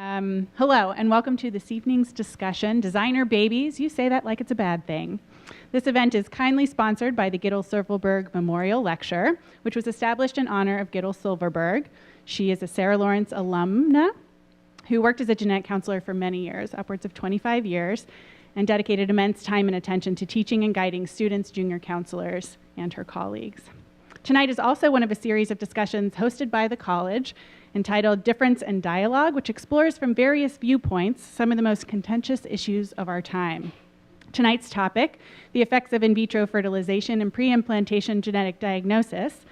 Hello, and welcome to this evening's discussion, Designer Babies. You say that like it's a bad thing. This event is kindly sponsored by the Gittels Silverberg Memorial Lecture, which was established in honor of Gittels Silverberg. She is a Sarah Lawrence alumna who worked as a genetic counselor for many years, upwards of 25 years, and dedicated immense time and attention to teaching and guiding students, junior counselors, and her colleagues. Tonight is also one of a series of discussions hosted by the college entitled Difference and Dialogue, which explores from various viewpoints some of the most contentious issues of our time. Tonight's topic, the effects of in vitro fertilization and pre-implantation genetic diagnosis,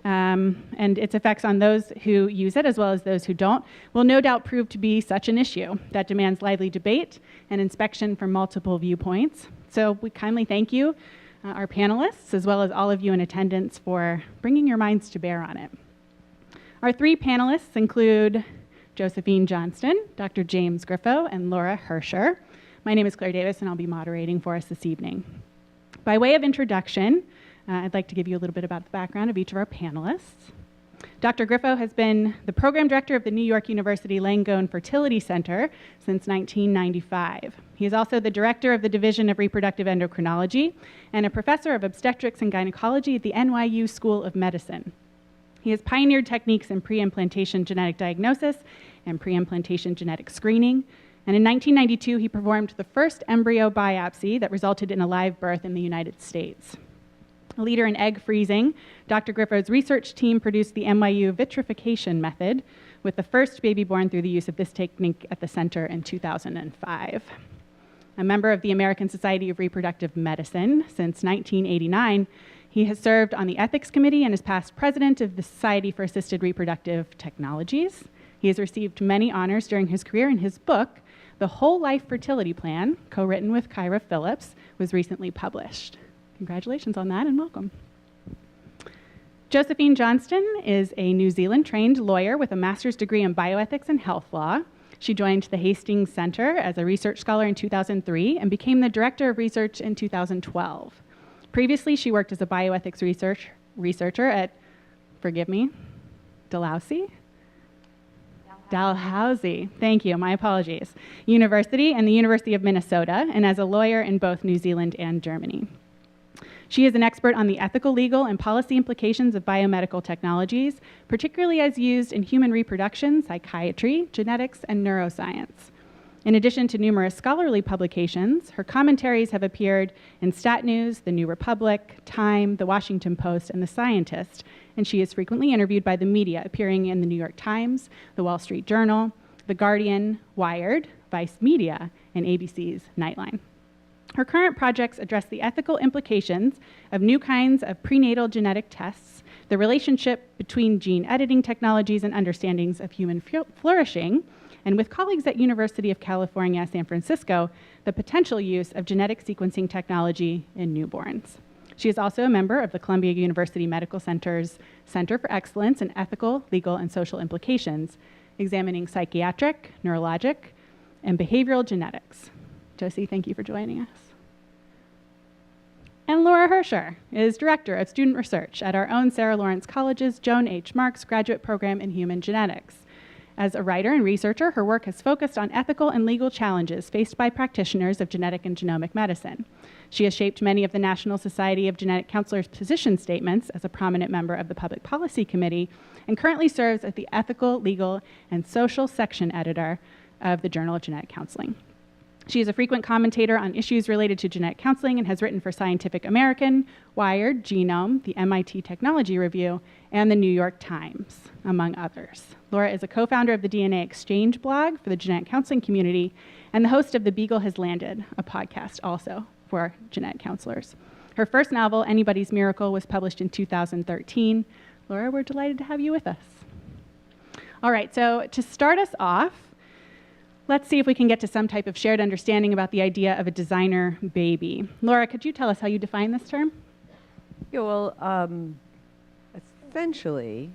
and its effects on those who use it as well as those who don't, will no doubt prove to be such an issue that demands lively debate and inspection from multiple viewpoints. So we kindly thank you, our panelists, as well as all of you in attendance for bringing your minds to bear on it. Our three panelists include Josephine Johnston, Dr. James Griffo, and Laura Herscher. My name is Claire Davis, and I'll be moderating for us this evening. By way of introduction, I'd like to give you a little bit about the background of each of our panelists. Dr. Griffo has been the program director of the New York University Langone Fertility Center since 1995. He is also the director of the Division of Reproductive Endocrinology and a professor of obstetrics and gynecology at the NYU School of Medicine. He has pioneered techniques in pre-implantation genetic diagnosis and pre-implantation genetic screening. And in 1992, he performed the first embryo biopsy that resulted in a live birth in the United States. A leader in egg freezing, Dr. Griffo's research team produced the NYU vitrification method, with the first baby born through the use of this technique at the center in 2005. A member of the American Society of Reproductive Medicine since 1989, he has served on the ethics committee and is past president of the Society for Assisted Reproductive Technologies. He has received many honors during his career, and his book, The Whole Life Fertility Plan, co-written with Kyra Phillips, was recently published. Congratulations on that and welcome. Josephine Johnston is a New Zealand-trained lawyer with a master's degree in bioethics and health law. She joined the Hastings Center as a research scholar in 2003 and became the director of research in 2012. Previously, she worked as a bioethics researcher at, forgive me, Dalhousie, thank you, my apologies, University and the University of Minnesota, and as a lawyer in both New Zealand and Germany. She is an expert on the ethical, legal, and policy implications of biomedical technologies, particularly as used in human reproduction, psychiatry, genetics, and neuroscience. In addition to numerous scholarly publications, her commentaries have appeared in Stat News, The New Republic, Time, The Washington Post, and The Scientist, and she is frequently interviewed by the media, appearing in The New York Times, The Wall Street Journal, The Guardian, Wired, Vice Media, and ABC's Nightline. Her current projects address the ethical implications of new kinds of prenatal genetic tests, the relationship between gene editing technologies and understandings of human flourishing, and with colleagues at University of California, San Francisco, the potential use of genetic sequencing technology in newborns. She is also a member of the Columbia University Medical Center's Center for Excellence in Ethical, Legal, and Social Implications, examining psychiatric, neurologic, and behavioral genetics. Josie, thank you for joining us. And Laura Herscher is Director of Student Research at our own Sarah Lawrence College's Joan H. Marks Graduate Program in Human Genetics. As a writer and researcher, her work has focused on ethical and legal challenges faced by practitioners of genetic and genomic medicine. She has shaped many of the National Society of Genetic Counselors' position statements as a prominent member of the Public Policy Committee, and currently serves as the Ethical, Legal, and Social Section Editor of the Journal of Genetic Counseling. She is a frequent commentator on issues related to genetic counseling and has written for Scientific American, Wired, Genome, the MIT Technology Review, and the New York Times, among others. Laura is a co-founder of the DNA Exchange blog for the genetic counseling community and the host of The Beagle Has Landed, a podcast also for genetic counselors. Her first novel, Anybody's Miracle, was published in 2013. Laura, we're delighted to have you with us. All right, so to start us off, let's see if we can get to some type of shared understanding about the idea of a designer baby. Laura, could you tell us how you define this term? Yeah, well, essentially,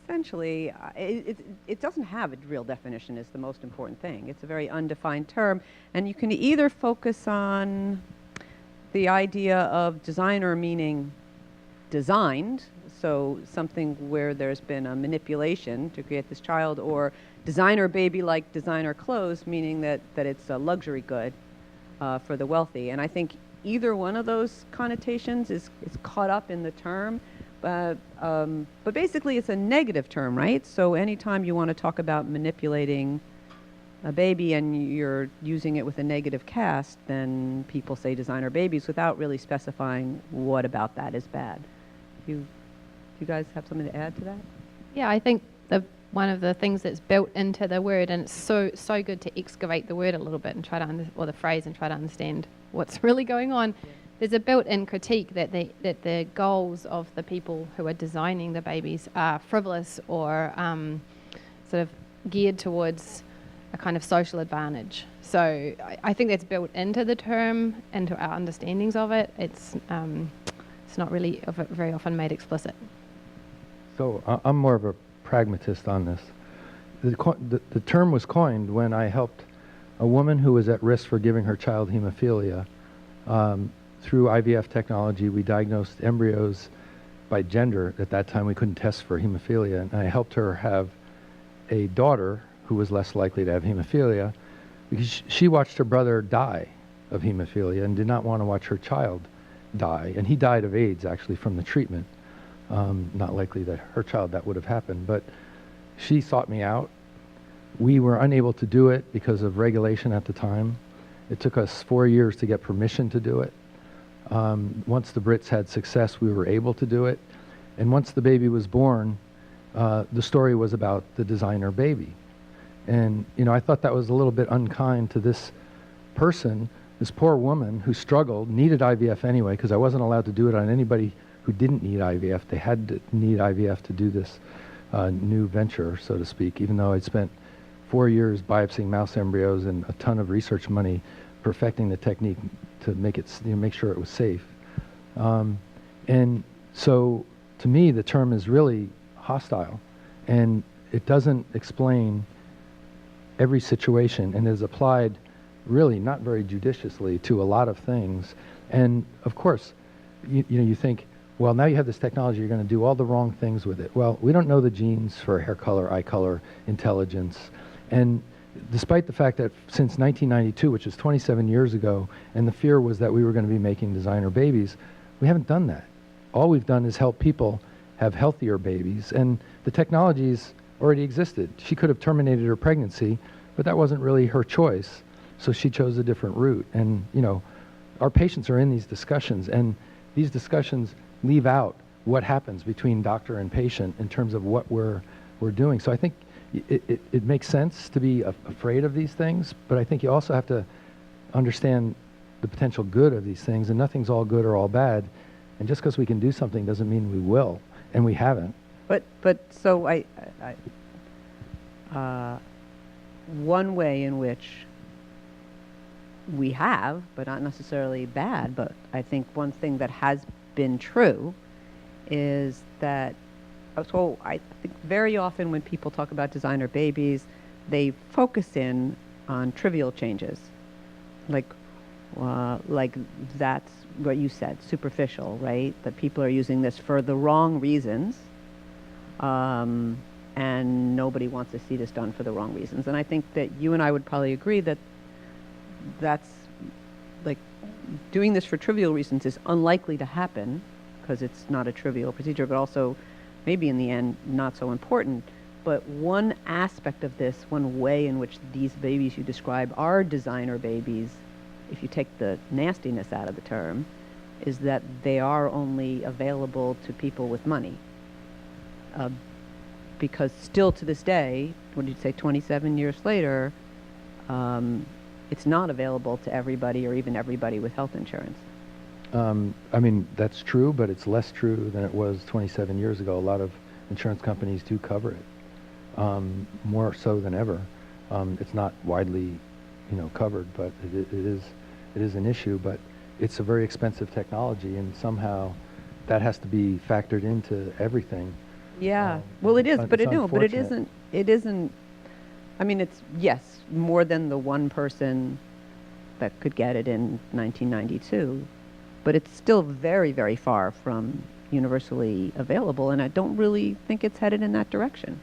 it doesn't have a real definition is the most important thing. It's a very undefined term, and you can either focus on the idea of designer meaning designed, so something where there's been a manipulation to create this child, or designer baby like designer clothes, meaning that it's a luxury good for the wealthy. And I think either one of those connotations is caught up in the term. But basically, it's a negative term, right? So anytime you want to talk about manipulating a baby and you're using it with a negative cast, then people say designer babies without really specifying what about that is bad. You guys have something to add to that? Yeah, I think one of the things that's built into the word, and it's so good to excavate the word a little bit and try to or the phrase and try to understand what's really going on. Yeah. There's a built-in critique that the goals of the people who are designing the babies are frivolous or sort of geared towards a kind of social advantage. So I think that's built into the term, into our understandings of it. It's not really very often made explicit. So I'm more of a pragmatist on this. The term was coined when I helped a woman who was at risk for giving her child hemophilia. Through IVF technology, we diagnosed embryos by gender. At that time, we couldn't test for hemophilia. And I helped her have a daughter who was less likely to have hemophilia because she watched her brother die of hemophilia and did not want to watch her child die. And he died of AIDS, actually, from the treatment. Not likely that her child that would have happened. But she sought me out. We were unable to do it because of regulation at the time. It took us 4 years to get permission to do it. Once the Brits had success, we were able to do it. And once the baby was born, the story was about the designer baby. And, I thought that was a little bit unkind to this person, this poor woman who struggled, needed IVF anyway, because I wasn't allowed to do it on anybody who didn't need IVF. They had to need IVF to do this new venture, so to speak, even though I'd spent 4 years biopsying mouse embryos and a ton of research money perfecting the technique to make it, make sure it was safe. And so, to me, the term is really hostile, and it doesn't explain every situation, and is applied really not very judiciously to a lot of things. And of course, you think, well, now you have this technology, you're going to do all the wrong things with it. Well, we don't know the genes for hair color, eye color, intelligence. And despite the fact that since 1992, which is 27 years ago, and the fear was that we were going to be making designer babies, we haven't done that. All we've done is help people have healthier babies, and the technologies already existed. She could have terminated her pregnancy, but that wasn't really her choice, so she chose a different route. And, our patients are in these discussions, and these discussions leave out what happens between doctor and patient in terms of what we're doing. So I think it makes sense to be afraid of these things, but I think you also have to understand the potential good of these things, and nothing's all good or all bad. And just because we can do something doesn't mean we will, and we haven't. But so one way in which we have, but not necessarily bad, but I think one thing that has been true is that, so I think very often when people talk about designer babies, they focus in on trivial changes, like that's what you said, superficial, right? That people are using this for the wrong reasons, and nobody wants to see this done for the wrong reasons. And I think that you and I would probably agree that that's like doing this for trivial reasons is unlikely to happen because it's not a trivial procedure, but also maybe in the end not so important. But one aspect of this, one way in which these babies you describe are designer babies, if you take the nastiness out of the term, is that they are only available to people with money. Because still to this day, what did you say, 27 years later, it's not available to everybody or even everybody with health insurance. I mean, that's true, but it's less true than it was 27 years ago. A lot of insurance companies do cover it, more so than ever. It's not widely, covered, but it is an issue. But it's a very expensive technology, and somehow that has to be factored into everything. Yeah, well, it is, but it isn't. It isn't. I mean, it's yes, more than the one person that could get it in 1992. But it's still very, very far from universally available, and I don't really think it's headed in that direction.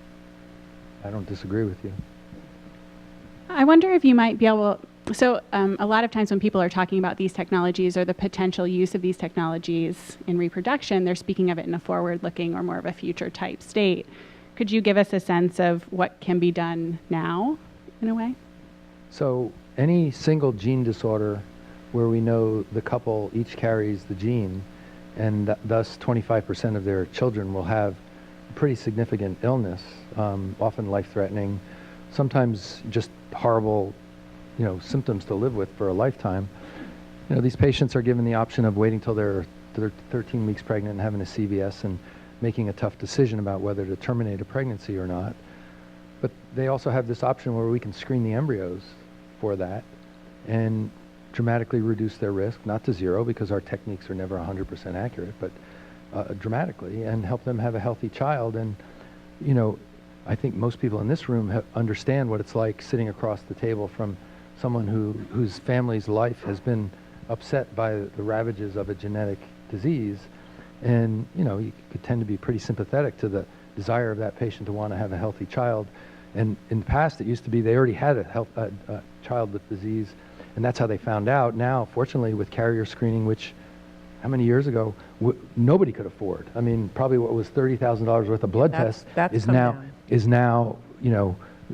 I don't disagree with you. I wonder if you might be able, so a lot of times when people are talking about these technologies or the potential use of these technologies in reproduction, they're speaking of it in a forward-looking or more of a future type state. Could you give us a sense of what can be done now, in a way? So any single gene disorder where we know the couple each carries the gene, and thus 25% of their children will have a pretty significant illness, often life-threatening, sometimes just horrible, symptoms to live with for a lifetime. These patients are given the option of waiting till they're 13 weeks pregnant and having a CVS and making a tough decision about whether to terminate a pregnancy or not. But they also have this option where we can screen the embryos for that and dramatically reduce their risk, not to zero because our techniques are never 100% accurate, but dramatically, and help them have a healthy child. And, I think most people in this room understand what it's like sitting across the table from someone whose family's life has been upset by the ravages of a genetic disease. And, you could tend to be pretty sympathetic to the desire of that patient to want to have a healthy child. And in the past, it used to be they already had a child with disease, and that's how they found out. Now, fortunately, with carrier screening, which how many years ago nobody could afford. I mean, probably what was $30,000 worth of blood tests is now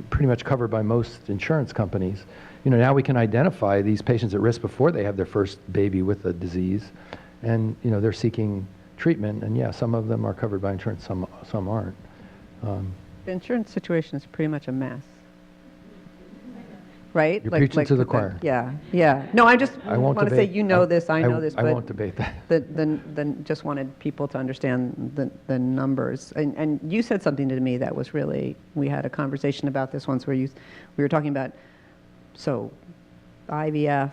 pretty much covered by most insurance companies. Now we can identify these patients at risk before they have their first baby with a disease, and they're seeking treatment. And yeah, some of them are covered by insurance, some aren't. The insurance situation is pretty much a mess. Right? You're preaching to the choir. Yeah. No, I want to say this, I know this, but I won't debate that. Then just wanted people to understand the numbers. And you said something to me that was really, we had a conversation about this once where we were talking about, so IVF,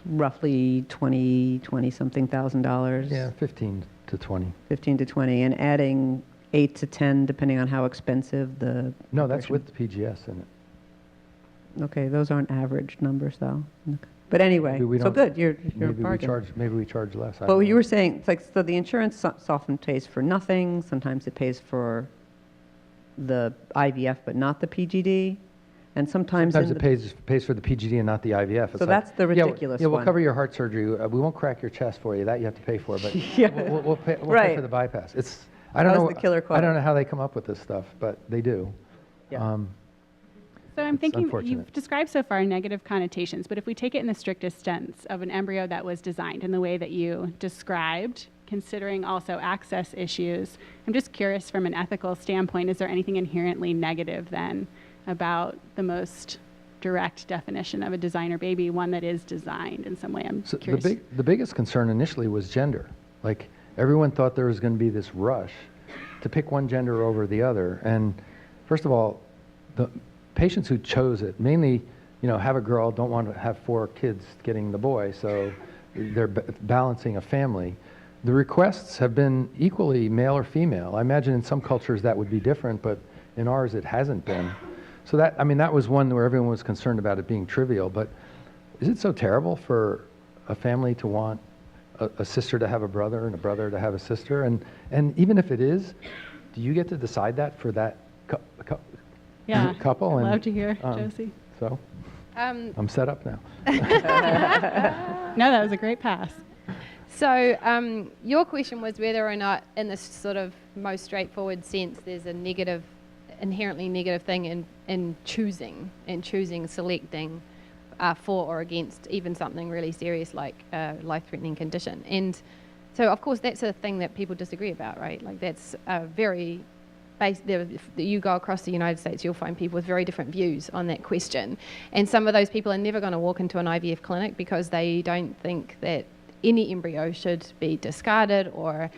roughly $20-something thousand. Yeah, 15 to 20. 15 to 20, and adding 8 to 10, depending on how expensive the... No, that's with the PGS in it. Okay, those aren't average numbers, though. Okay. But anyway, so good, you're bargaining. Maybe we charge less. Well, you were saying, it's like, so the insurance often pays for nothing. Sometimes it pays for the IVF, but not the PGD. And sometimes it pays for the PGD and not the IVF. So that's the ridiculous one. one. We'll cover your heart surgery. We won't crack your chest for you. That you have to pay for, but yeah. we'll pay for the bypass. I don't know how they come up with this stuff, but they do. Yeah. So I'm thinking you've described so far negative connotations, but if we take it in the strictest sense of an embryo that was designed in the way that you described, considering also access issues, I'm just curious from an ethical standpoint, is there anything inherently negative then about the most direct definition of a designer baby, one that is designed in some way? I'm curious. The biggest concern initially was gender. Like, everyone thought there was going to be this rush to pick one gender over the other. And first of all, the patients who chose it mainly, have a girl, don't want to have 4 kids getting the boy, so they're balancing a family. The requests have been equally male or female. I imagine in some cultures that would be different, but in ours it hasn't been. So that was one where everyone was concerned about it being trivial, but is it so terrible for a family to want a sister to have a brother and a brother to have a sister? And even if it is, do you get to decide that for that couple? I'd love to hear, Josie. So, I'm set up now. No, that was a great pass. So your question was whether or not, in this sort of most straightforward sense, there's a inherently negative thing in choosing, selecting for or against even something really serious like a life-threatening condition. And so, of course, that's a thing that people disagree about, right? Like, that's a very... If you go across the United States, you'll find people with very different views on that question. And some of those people are never going to walk into an IVF clinic because they don't think that any embryo should be discarded or,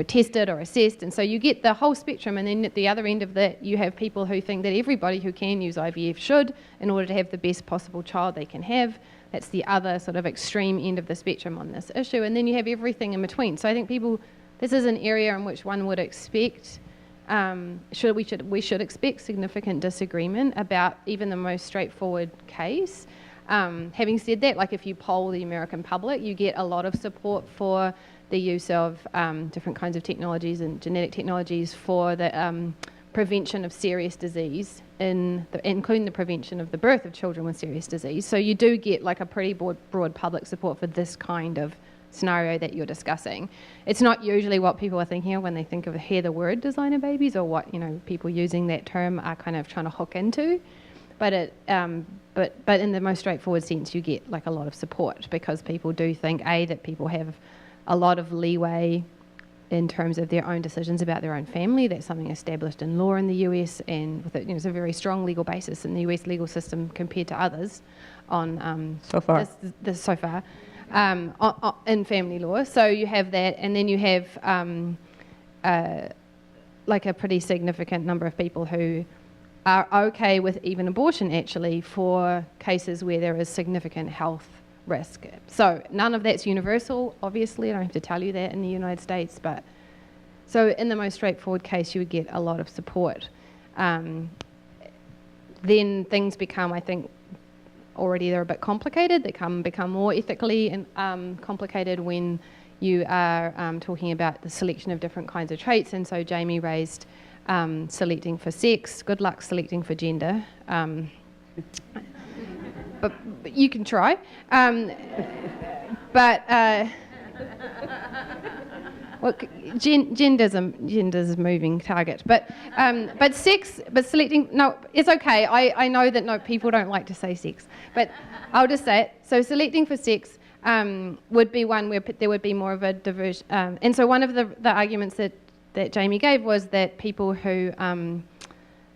tested or assessed. And so you get the whole spectrum. And then at the other end of that, you have people who think that everybody who can use IVF should, in order to have the best possible child they can have. That's the other sort of extreme end of the spectrum on this issue. And then you have everything in between. So I think this is an area in which one would expect we should expect significant disagreement about even the most straightforward case. Having said that, like, if you poll the American public, you get a lot of support for the use of different kinds of technologies and genetic technologies for the prevention of serious disease, including the prevention of the birth of children with serious disease. So you do get like a pretty broad public support for this kind of scenario that you're discussing. It's not usually what people are thinking of when they hear the word designer babies, or what people using that term are kind of trying to hook into. But but in the most straightforward sense, you get like a lot of support, because people do think that people have a lot of leeway in terms of their own decisions about their own family. That's something established in law in the US, and with it's a very strong legal basis in the US legal system compared to others on So far. so far in family law. So you have that, and then you have like a pretty significant number of people who are okay with even abortion, actually, for cases where there is significant health risk. So none of that's universal, obviously. I don't have to tell you that in the United States, but so in the most straightforward case, you would get a lot of support. Then things become, I think, already they're a bit complicated. They become more ethically and complicated when you are talking about the selection of different kinds of traits. And so Jamie raised selecting for sex. Good luck selecting for gender. But you can try. Well, gender's a moving target. But selecting, no, it's okay. I know that people don't like to say sex, but I'll just say it. So selecting for sex would be one where there would be more of a diversion. And so one of the arguments that Jamie gave was that people who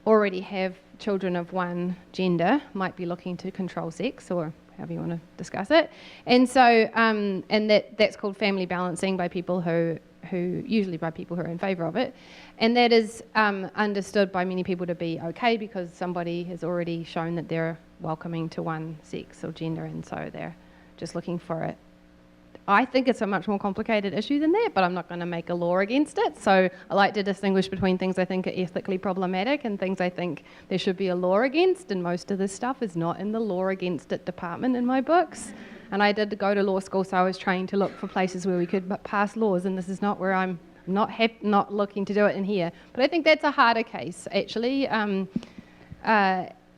already have children of one gender might be looking to control sex, or however you want to discuss it. And so, and that's called family balancing by people who usually by people who are in favour of it. And that is understood by many people to be okay, because somebody has already shown that they're welcoming to one sex or gender, and so they're just looking for it. I think it's a much more complicated issue than that, but I'm not going to make a law against it. So I like to distinguish between things I think are ethically problematic and things I think there should be a law against, and most of this stuff is not in the law against it department in my books. And I did go to law school, so I was trying to look for places where we could pass laws, and this is not where I'm not looking to do it in here. But I think that's a harder case, actually.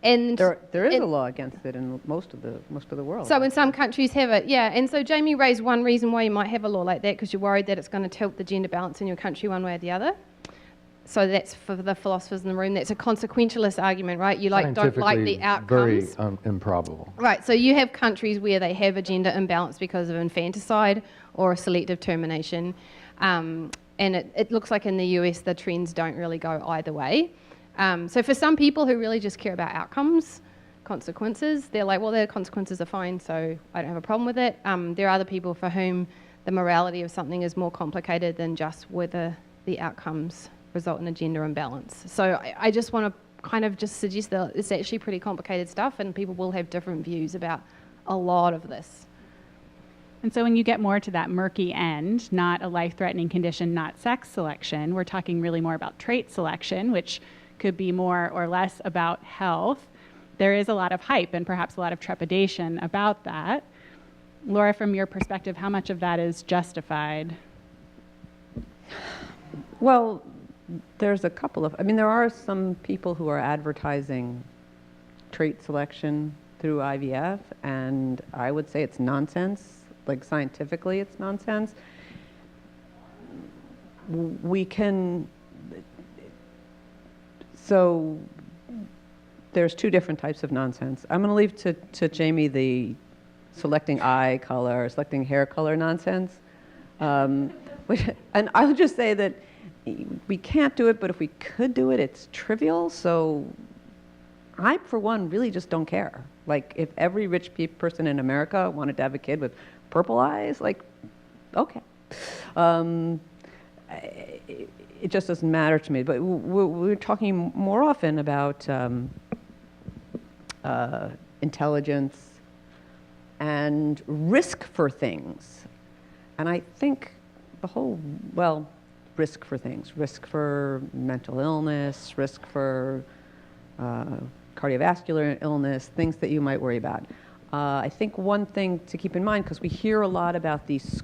And there is a law against it in most of the world. So in some countries have it, yeah. And so Jamie raised one reason why you might have a law like that, because you're worried that it's going to tilt the gender balance in your country one way or the other. So that's for the philosophers in the room. That's a consequentialist argument, right? You don't like the outcomes. Very improbable. Right. So you have countries where they have a gender imbalance because of infanticide or a selective termination, and it looks like in the US the trends don't really go either way. So for some people who really just care about outcomes, consequences, they're like, well, their consequences are fine, so I don't have a problem with it. There are other people for whom the morality of something is more complicated than just whether the outcomes result in a gender imbalance. So I just want to kind of just suggest that it's actually pretty complicated stuff, and people will have different views about a lot of this. And so when you get more to that murky end, not a life-threatening condition, not sex selection, we're talking really more about trait selection, which could be more or less about health. There is a lot of hype and perhaps a lot of trepidation about that. Laura, from your perspective, how much of that is justified? Well, there's a couple of, there are some people who are advertising trait selection through IVF, and I would say it's nonsense. Like, scientifically, it's nonsense. So there's two different types of nonsense. I'm going to leave to Jamie the selecting eye color, selecting hair color nonsense. And I would just say that we can't do it, but if we could do it, it's trivial. So I, for one, really just don't care. Like, if every rich person in America wanted to have a kid with purple eyes, like, okay. It just doesn't matter to me. But we're talking more often about intelligence and risk for things. And I think risk for things, risk for mental illness, risk for cardiovascular illness, things that you might worry about. I think one thing to keep in mind, because we hear a lot about these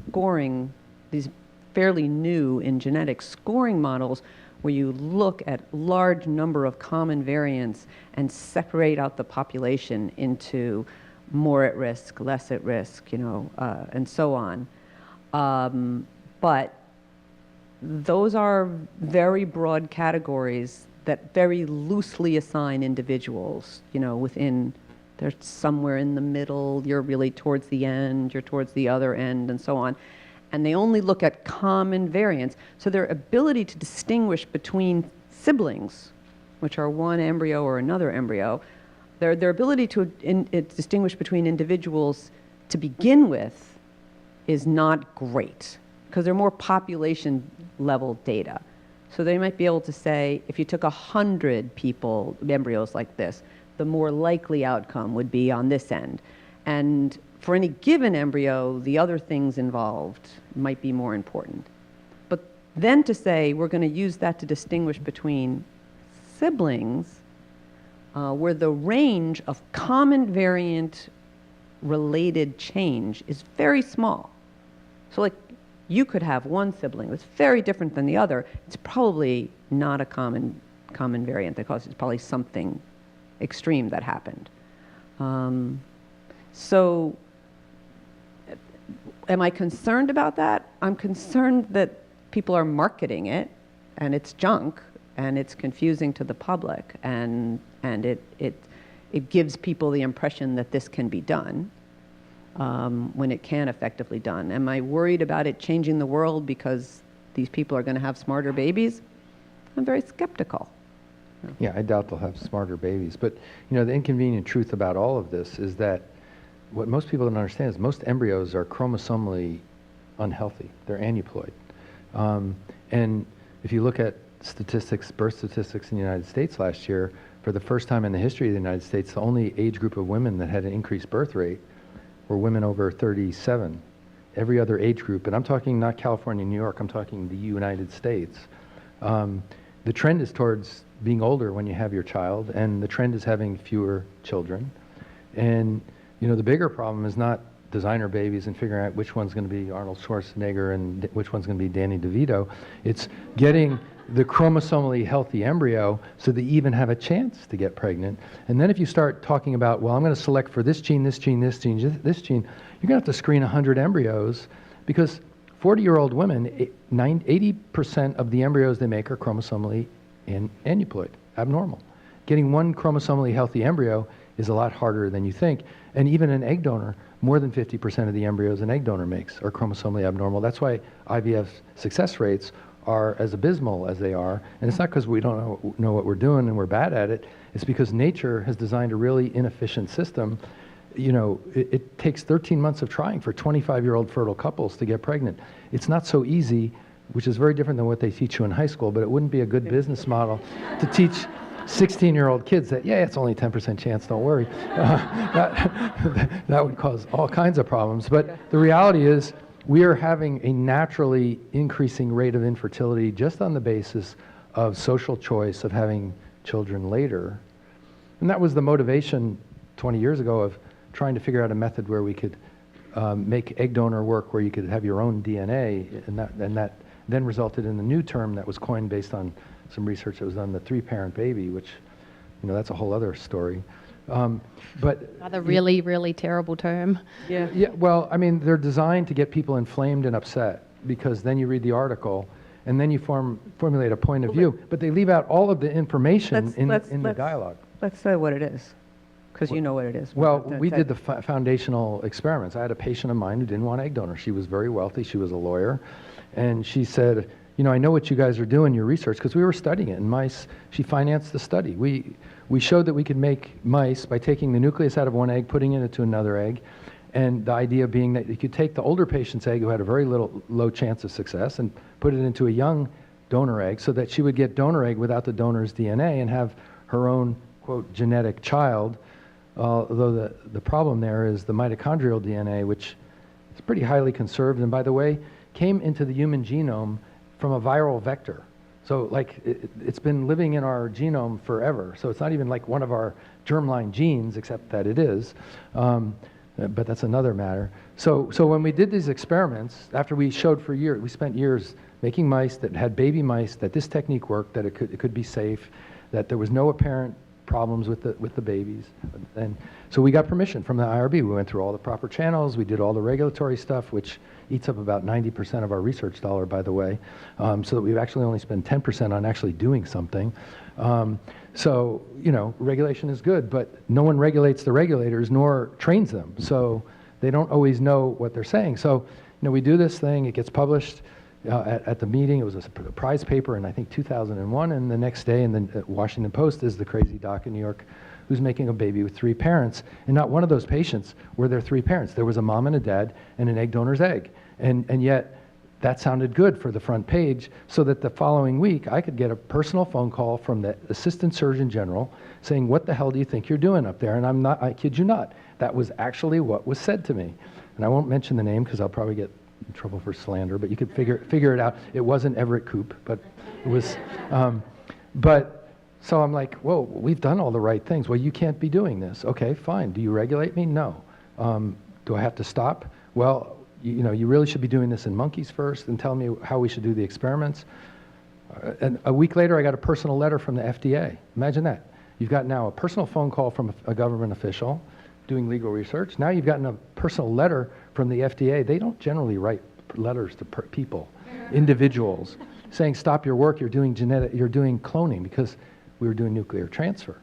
fairly new in genetics scoring models, where you look at large number of common variants and separate out the population into more at risk, less at risk, and so on. But those are very broad categories that very loosely assign individuals, within, they're somewhere in the middle, you're really towards the end, you're towards the other end, and so on. And they only look at common variants. So their ability to distinguish between siblings, which are one embryo or another embryo, their ability to distinguish between individuals to begin with is not great, because they're more population level data. So they might be able to say, if you took 100 people, embryos like this, the more likely outcome would be on this end. And for any given embryo, the other things involved might be more important. But then to say, we're going to use that to distinguish between siblings, where the range of common variant related change is very small. So like, you could have one sibling that's very different than the other. It's probably not a common variant that causes probably something extreme that happened. So am I concerned about that? I'm concerned that people are marketing it, and it's junk, and it's confusing to the public, and it gives people the impression that this can be done. When it can effectively done. Am I worried about it changing the world because these people are going to have smarter babies? I'm very skeptical. Yeah, I doubt they'll have smarter babies. But, the inconvenient truth about all of this is that what most people don't understand is most embryos are chromosomally unhealthy. They're aneuploid. And if you look at statistics, birth statistics in the United States last year, for the first time in the history of the United States, the only age group of women that had an increased birth rate were women over 37. Every other age group, and I'm talking not California, New York, I'm talking the United States. The trend is towards being older when you have your child, and the trend is having fewer children. And, the bigger problem is not designer babies and figuring out which one's going to be Arnold Schwarzenegger and which one's going to be Danny DeVito. It's getting the chromosomally healthy embryo so that you even have a chance to get pregnant. And then if you start talking about, well, I'm going to select for this gene, this gene, this gene, this gene, you're going to have to screen 100 embryos, because 40-year-old women, 80% of the embryos they make are chromosomally aneuploid, abnormal. Getting one chromosomally healthy embryo is a lot harder than you think. And even an egg donor, more than 50% of the embryos an egg donor makes are chromosomally abnormal. That's why IVF success rates are as abysmal as they are. And it's not because we don't know what we're doing and we're bad at it. It's because nature has designed a really inefficient system. It takes 13 months of trying for 25-year-old fertile couples to get pregnant. It's not so easy, which is very different than what they teach you in high school, but it wouldn't be a good business model to teach 16-year-old kids that, yeah, it's only 10% chance, don't worry. That would cause all kinds of problems. But the reality is, we are having a naturally increasing rate of infertility just on the basis of social choice of having children later. And that was the motivation 20 years ago of trying to figure out a method where we could make egg donor work, where you could have your own DNA, and that then resulted in the new term that was coined based on some research that was done, the three-parent baby, which, that's a whole other story. But another really, really terrible term. Yeah. Yeah. Well, I mean, they're designed to get people inflamed and upset, because then you read the article and then you formulate a point of view, but they leave out all of the information in the dialogue. Let's say what it is, because you know what it is. Well, we did the foundational experiments. I had a patient of mine who didn't want egg donor. She was very wealthy. She was a lawyer. And she said, I know what you guys are doing, your research, because we were studying it in mice. She financed the study. We showed that we could make mice by taking the nucleus out of one egg, putting it into another egg, and the idea being that you could take the older patient's egg, who had a very low chance of success, and put it into a young donor egg, so that she would get donor egg without the donor's DNA and have her own, quote, genetic child. Although the problem there is the mitochondrial DNA, which is pretty highly conserved, and by the way, came into the human genome from a viral vector. So like it's been living in our genome forever. So it's not even like one of our germline genes, except that it is. But that's another matter. So when we did these experiments, after we showed for years, we spent years making mice that had baby mice, that this technique worked, that it could be safe, that there was no apparent problems with the babies. And so we got permission from the IRB. We went through all the proper channels. We did all the regulatory stuff, which eats up about 90% of our research dollar, by the way, so that we've actually only spent 10% on actually doing something. So, you know, regulation is good, but no one regulates the regulators nor trains them. So they don't always know what they're saying. So, you know, we do this thing, it gets published at the meeting. It was a prize paper in, I think, 2001, and the next day in the Washington Post is the crazy doc in New York who's making a baby with 3 parents, and not one of those patients were their 3 parents. There was a mom and a dad and an egg donor's egg, and yet that sounded good for the front page, so that the following week I could get a personal phone call from the Assistant Surgeon General saying, "What the hell do you think you're doing up there?" And I kid you not, that was actually what was said to me. And I won't mention the name because I'll probably get in trouble for slander, but you could figure it out. It wasn't Everett Koop, but it was, so I'm like, whoa, we've done all the right things. Well, you can't be doing this. Okay, fine. Do you regulate me? No. Do I have to stop? Well, you know, you really should be doing this in monkeys first and tell me how we should do the experiments. And a week later, I got a personal letter from the FDA. Imagine that. You've got now a personal phone call from a government official doing legal research. Now you've gotten a personal letter from the FDA. They don't generally write letters to people, individuals, saying, stop your work, you're doing cloning, because we were doing nuclear transfer.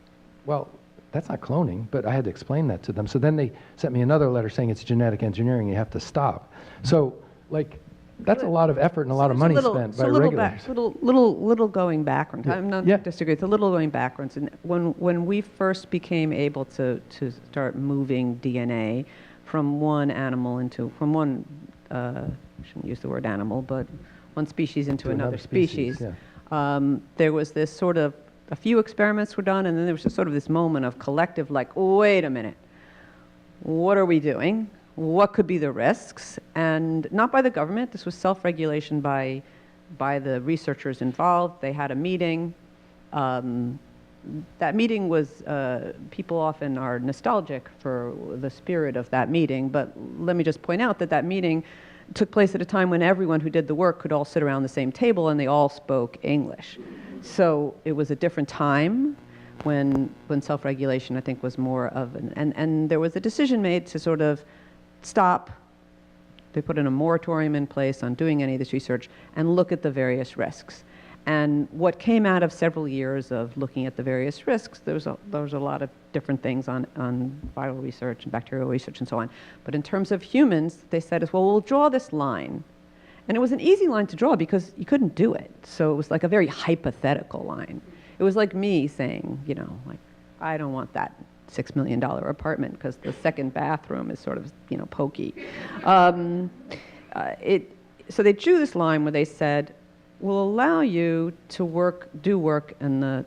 Well, that's not cloning, but I had to explain that to them. So then they sent me another letter saying it's genetic engineering, you have to stop. So, like, that's a lot of effort and a lot of money spent by regulators. Little going backwards. Yeah. I'm not Yeah. disagree. It's a little going backwards. And when we first became able to start moving DNA from one animal from one I shouldn't use the word animal, but one species into another species, yeah. there was this sort of, a few experiments were done, and then there was just sort of this moment of collective, like, wait a minute, what are we doing? What could be the risks? And not by the government. This was self-regulation by the researchers involved. They had a meeting. That meeting was, people often are nostalgic for the spirit of that meeting, but let me just point out that that meeting took place at a time when everyone who did the work could all sit around the same table and they all spoke English. So it was a different time when self-regulation, I think, was more of and there was a decision made to sort of stop. They put in a moratorium in place on doing any of this research and look at the various risks. And what came out of several years of looking at the various risks, there was a lot of different things on viral research and bacterial research and so on. But in terms of humans, they said, well, we'll draw this line. And it was an easy line to draw because you couldn't do it. So it was like a very hypothetical line. It was like me saying, you know, like, I don't want that $6 million apartment because the second bathroom is sort of, you know, pokey. So they drew this line where they said, we'll allow you to do work in the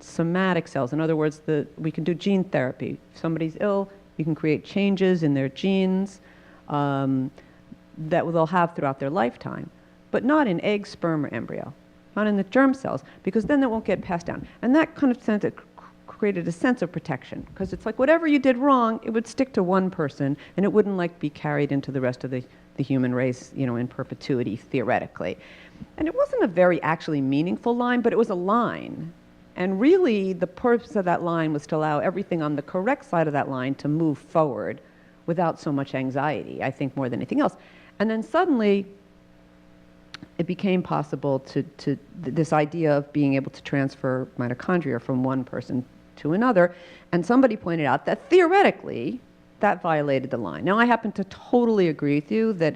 somatic cells. In other words, we can do gene therapy. If somebody's ill, you can create changes in their genes that they'll have throughout their lifetime, but not in egg, sperm, or embryo, not in the germ cells, because then it won't get passed down. And that kind of created a sense of protection, because it's like whatever you did wrong, it would stick to one person, and it wouldn't like be carried into the rest of the human race, you know, in perpetuity, theoretically. And it wasn't a very actually meaningful line, but it was a line. And really, the purpose of that line was to allow everything on the correct side of that line to move forward without so much anxiety, I think, more than anything else. And then suddenly, it became possible this idea of being able to transfer mitochondria from one person to another. And somebody pointed out that theoretically, that violated the line. Now, I happen to totally agree with you that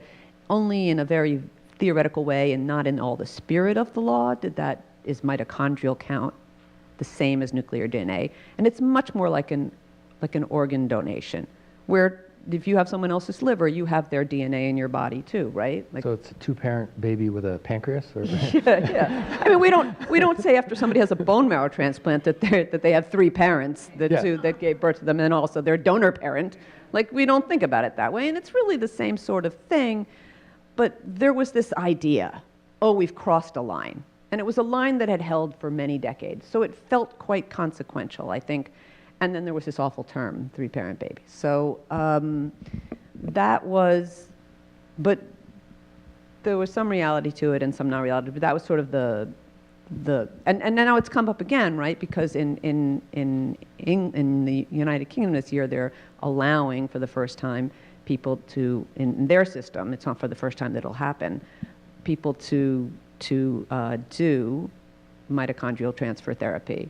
only in a very theoretical way and not in all the spirit of the law is mitochondrial count the same as nuclear DNA. And it's much more like an organ donation, where if you have someone else's liver, you have their DNA in your body too, right? Like, so it's a 2-parent baby with a pancreas? Or? Yeah. I mean, we don't say after somebody has a bone marrow transplant that they have 3 parents, two that gave birth to them, and also their donor parent. Like, we don't think about it that way, and it's really the same sort of thing. But there was this idea, oh, we've crossed a line. And it was a line that had held for many decades. So it felt quite consequential, I think. And then there was this awful term, 3-parent baby. So that was, but there was some reality to it and some not reality, but that was sort of and now it's come up again, right? Because in the United Kingdom this year, they're allowing for the first time people to, in their system, it's not for the first time that it'll happen, people to do mitochondrial transfer therapy.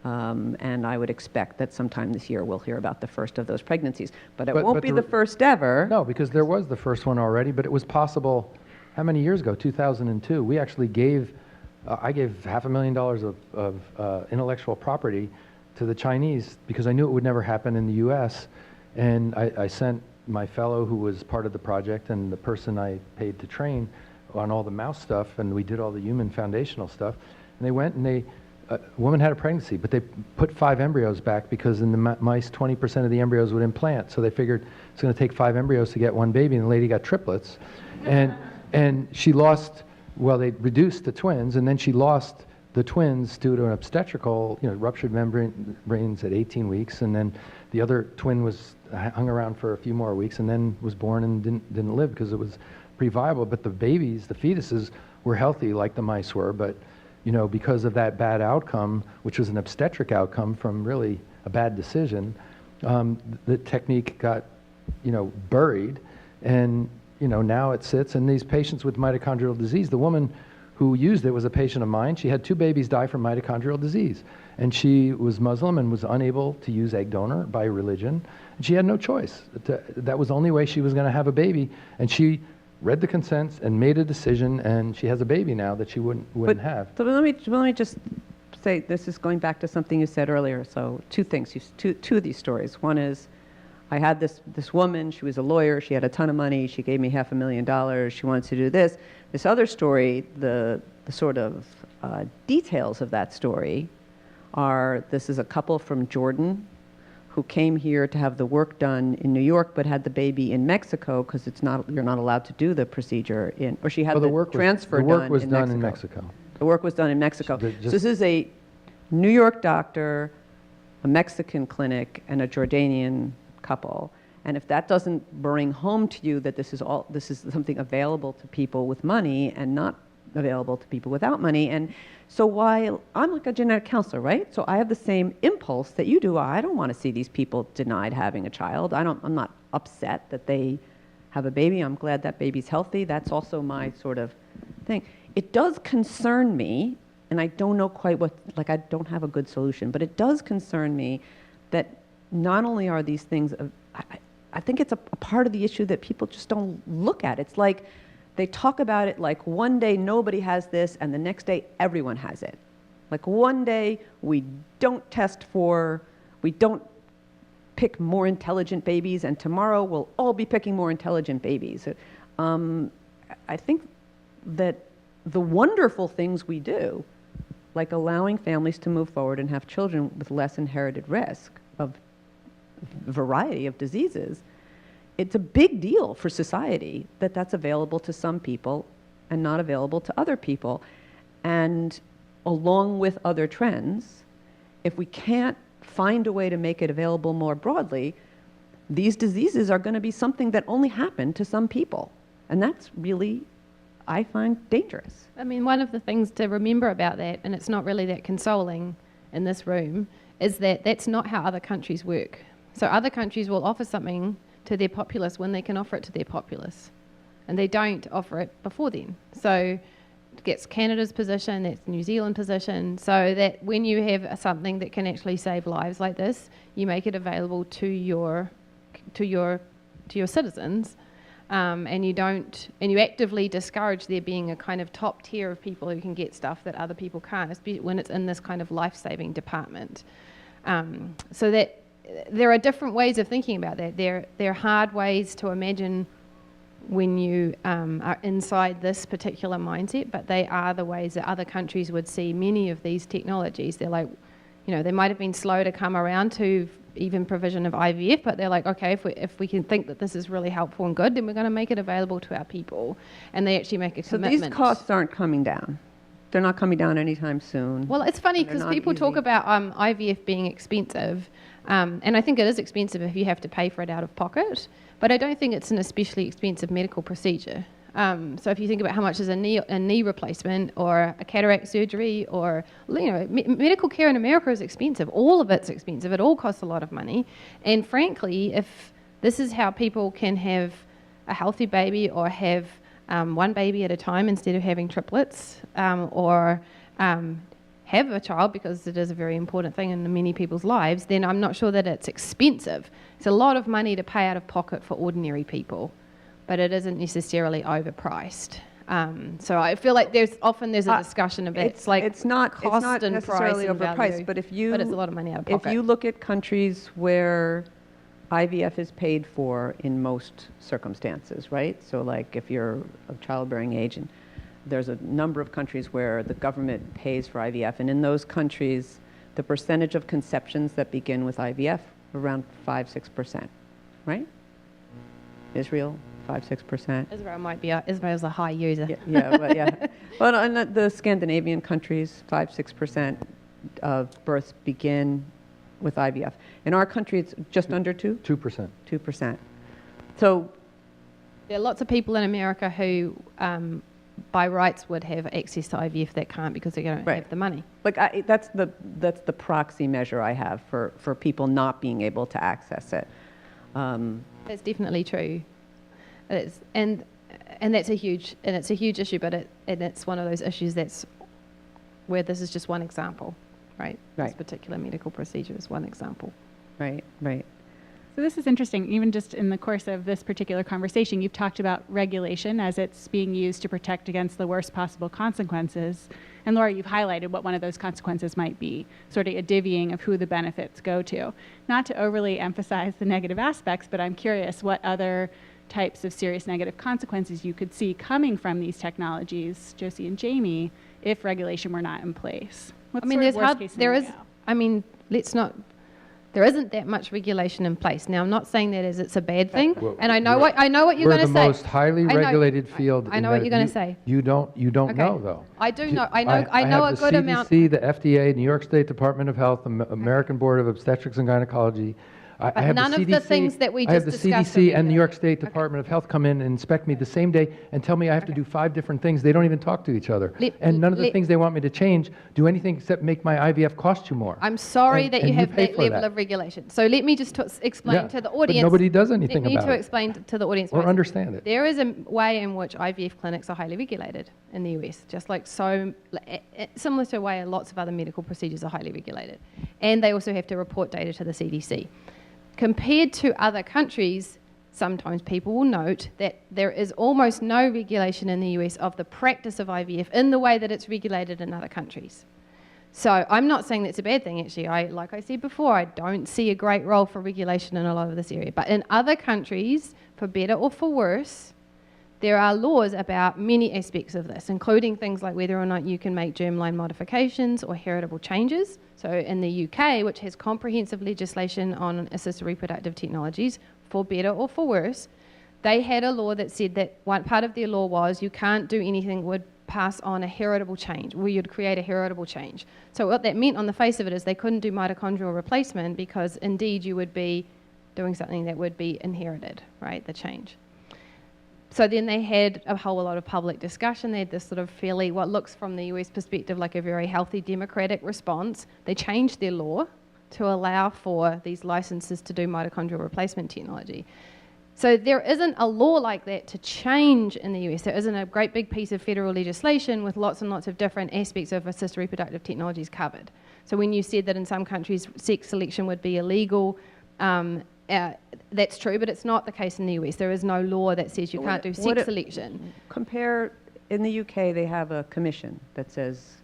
And I would expect that sometime this year we'll hear about the first of those pregnancies. But it won't be the first ever. No, because there was the first one already, but it was possible, how many years ago? 2002. We actually gave, I gave $500,000 of intellectual property to the Chinese because I knew it would never happen in the US. And I sent my fellow who was part of the project and the person I paid to train on all the mouse stuff, and we did all the human foundational stuff. And they went and a woman had a pregnancy, but they put 5 embryos back because in the mice, 20% of the embryos would implant. So they figured it's going to take 5 embryos to get 1 baby, and the lady got triplets. And she lost, well, they reduced the twins, and then she lost the twins due to an obstetrical, ruptured membranes at 18 weeks, and then the other twin was hung around for a few more weeks, and then was born and didn't live because it was pre-viable. But the babies, the fetuses, were healthy like the mice were, but because of that bad outcome, which was an obstetric outcome from really a bad decision, the technique got, buried, and now it sits. And these patients with mitochondrial disease, the woman who used it was a patient of mine. She had 2 babies die from mitochondrial disease, and she was Muslim and was unable to use egg donor by religion, and she had no choice. That was the only way she was going to have a baby, and she read the consents and made a decision, and she has a baby now that she wouldn't have. So let me just say, this is going back to something you said earlier. So 2 things, two of these stories. One is, I had this woman, she was a lawyer, she had a ton of money, she gave me $500,000, she wanted to do this. This other story, the sort of details of that story are, this is a couple from Jordan who came here to have the work done in New York, but had the baby in Mexico because you're not allowed to do the procedure or she had the transfer done in Mexico. The work was done in Mexico. The work was done in Mexico. So this is a New York doctor, a Mexican clinic, and a Jordanian couple. And if that doesn't bring home to you that this is something available to people with money and not available to people without money. And so while I'm like a genetic counselor, right? So I have the same impulse that you do. I don't want to see these people denied having a child. I'm not upset that they have a baby. I'm glad that baby's healthy. That's also my sort of thing. It does concern me, and I don't know quite I don't have a good solution, but it does concern me that not only are these things, I think it's a part of the issue that people just don't look at. It's like they talk about it like one day nobody has this and the next day everyone has it. Like one day we don't pick more intelligent babies, and tomorrow we'll all be picking more intelligent babies. I think that the wonderful things we do, like allowing families to move forward and have children with less inherited risk of a variety of diseases, it's a big deal for society that that's available to some people and not available to other people. And along with other trends, if we can't find a way to make it available more broadly, these diseases are going to be something that only happen to some people. And that's really, I find, dangerous. I mean, one of the things to remember about that, and it's not really that consoling in this room, is that that's not how other countries work. So other countries will offer something to their populace when they can offer it to their populace, and they don't offer it before then. So it gets Canada's position, that's New Zealand's position, so that when you have something that can actually save lives like this, you make it available to your citizens, and you actively discourage there being a kind of top tier of people who can get stuff that other people can't, especially when it's in this kind of life-saving department. So that there are different ways of thinking about that. There are hard ways to imagine when you are inside this particular mindset, but they are the ways that other countries would see many of these technologies. They're like, they might have been slow to come around to even provision of IVF, but they're like, okay, if we can think that this is really helpful and good, then we're going to make it available to our people. And they actually make a commitment. So these costs aren't coming down. They're not coming down anytime soon. Well, it's funny because people talk about IVF being expensive, And I think it is expensive if you have to pay for it out of pocket, but I don't think it's an especially expensive medical procedure. So if you think about how much is a knee replacement or a cataract surgery or, medical care in America is expensive. All of it's expensive. It all costs a lot of money. And frankly, if this is how people can have a healthy baby or have one baby at a time instead of having triplets, or have a child, because it is a very important thing in many people's lives, then I'm not sure that it's expensive. It's a lot of money to pay out of pocket for ordinary people, but it isn't necessarily overpriced. So I feel like there's a discussion about it's not cost and necessarily price and overpriced, value, but it's a lot of money out of pocket. if you look at countries where IVF is paid for in most circumstances, right? So like if you're of childbearing age, and there's a number of countries where the government pays for IVF, and in those countries, the percentage of conceptions that begin with IVF around 5-6%, right? Israel, 5-6%. Israel's a high user. Yeah. Well, and the Scandinavian countries, 5-6% of births begin with IVF. In our country, it's just under 2%. 2%. So there are lots of people in America who, by rights, would have access to IVF that can't because they don't have the money. Like that's the proxy measure I have for people not being able to access it. That's definitely true. And it's a huge issue, but it's one of those issues that's where this is just one example, right? This particular medical procedure is one example. Right. So this is interesting. Even just in the course of this particular conversation, you've talked about regulation as it's being used to protect against the worst possible consequences. And Laura, you've highlighted what one of those consequences might be, sort of a divvying of who the benefits go to. Not to overly emphasize the negative aspects, but I'm curious what other types of serious negative consequences you could see coming from these technologies, Josie and Jamie, if regulation were not in place. What's sort of worst case scenario? There isn't that much regulation in place. Now, I'm not saying that as it's a bad thing, Well, and I know what you're going to say. We're the most highly regulated field. I know what you're going to say. You don't know though. I do know. I know a good amount. I have the CDC, the FDA, New York State Department of Health, American Board of Obstetrics and Gynecology. I have none of the things that we just discussed. I have the CDC and New York State Department of Health come in and inspect me the same day and tell me I have to do 5 different things. They don't even talk to each other. And none of the things they want me to change do anything except make my IVF cost you more. I'm sorry that you have that level of regulation. So let me just explain to the audience. But nobody does anything about it. Let me explain to the audience. Or understand it. There is a way in which IVF clinics are highly regulated in the US, just like similar to the way lots of other medical procedures are highly regulated. And they also have to report data to the CDC. Compared to other countries, sometimes people will note that there is almost no regulation in the US of the practice of IVF in the way that it's regulated in other countries. So I'm not saying that's a bad thing, actually. Like I said before, I don't see a great role for regulation in a lot of this area. But in other countries, for better or for worse, there are laws about many aspects of this, including things like whether or not you can make germline modifications or heritable changes. So in the UK, which has comprehensive legislation on assisted reproductive technologies, for better or for worse, they had a law that said that one part of their law was you can't do anything that would pass on a heritable change, where you'd create a heritable change. So what that meant on the face of it is they couldn't do mitochondrial replacement because indeed you would be doing something that would be inherited, right, the change. So then they had a whole lot of public discussion. They had this sort of fairly, what looks from the US perspective like a very healthy democratic response. They changed their law to allow for these licenses to do mitochondrial replacement technology. So there isn't a law like that to change in the US. There isn't a great big piece of federal legislation with lots and lots of different aspects of assisted reproductive technologies covered. So when you said that in some countries sex selection would be illegal, that's true, but it's not the case in the US. There is no law that says you can't do sex selection. Compare, in the UK, they have a commission that says...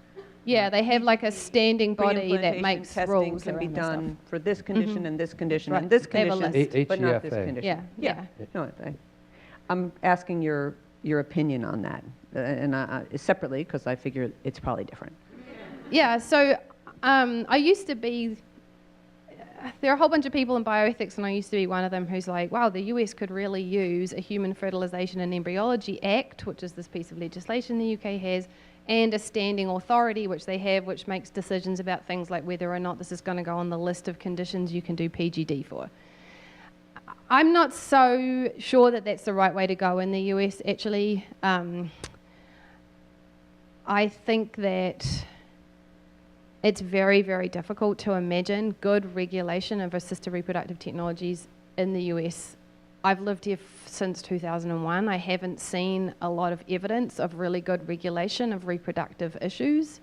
Yeah, they have like a standing body that makes rules. Testing can be done for this condition and this condition and this condition, but not this condition. Yeah. No, I'm asking your opinion on that, and separately, because I figure it's probably different. Yeah, so I used to be there are a whole bunch of people in bioethics, and I used to be one of them, who's like, wow, the US could really use a Human Fertilisation and Embryology Act, which is this piece of legislation the UK has, and a standing authority, which they have, which makes decisions about things like whether or not this is going to go on the list of conditions you can do PGD for. I'm not so sure that that's the right way to go in the US, actually. I think that it's very, very difficult to imagine good regulation of assisted reproductive technologies in the US. I've lived here since 2001. I haven't seen a lot of evidence of really good regulation of reproductive issues,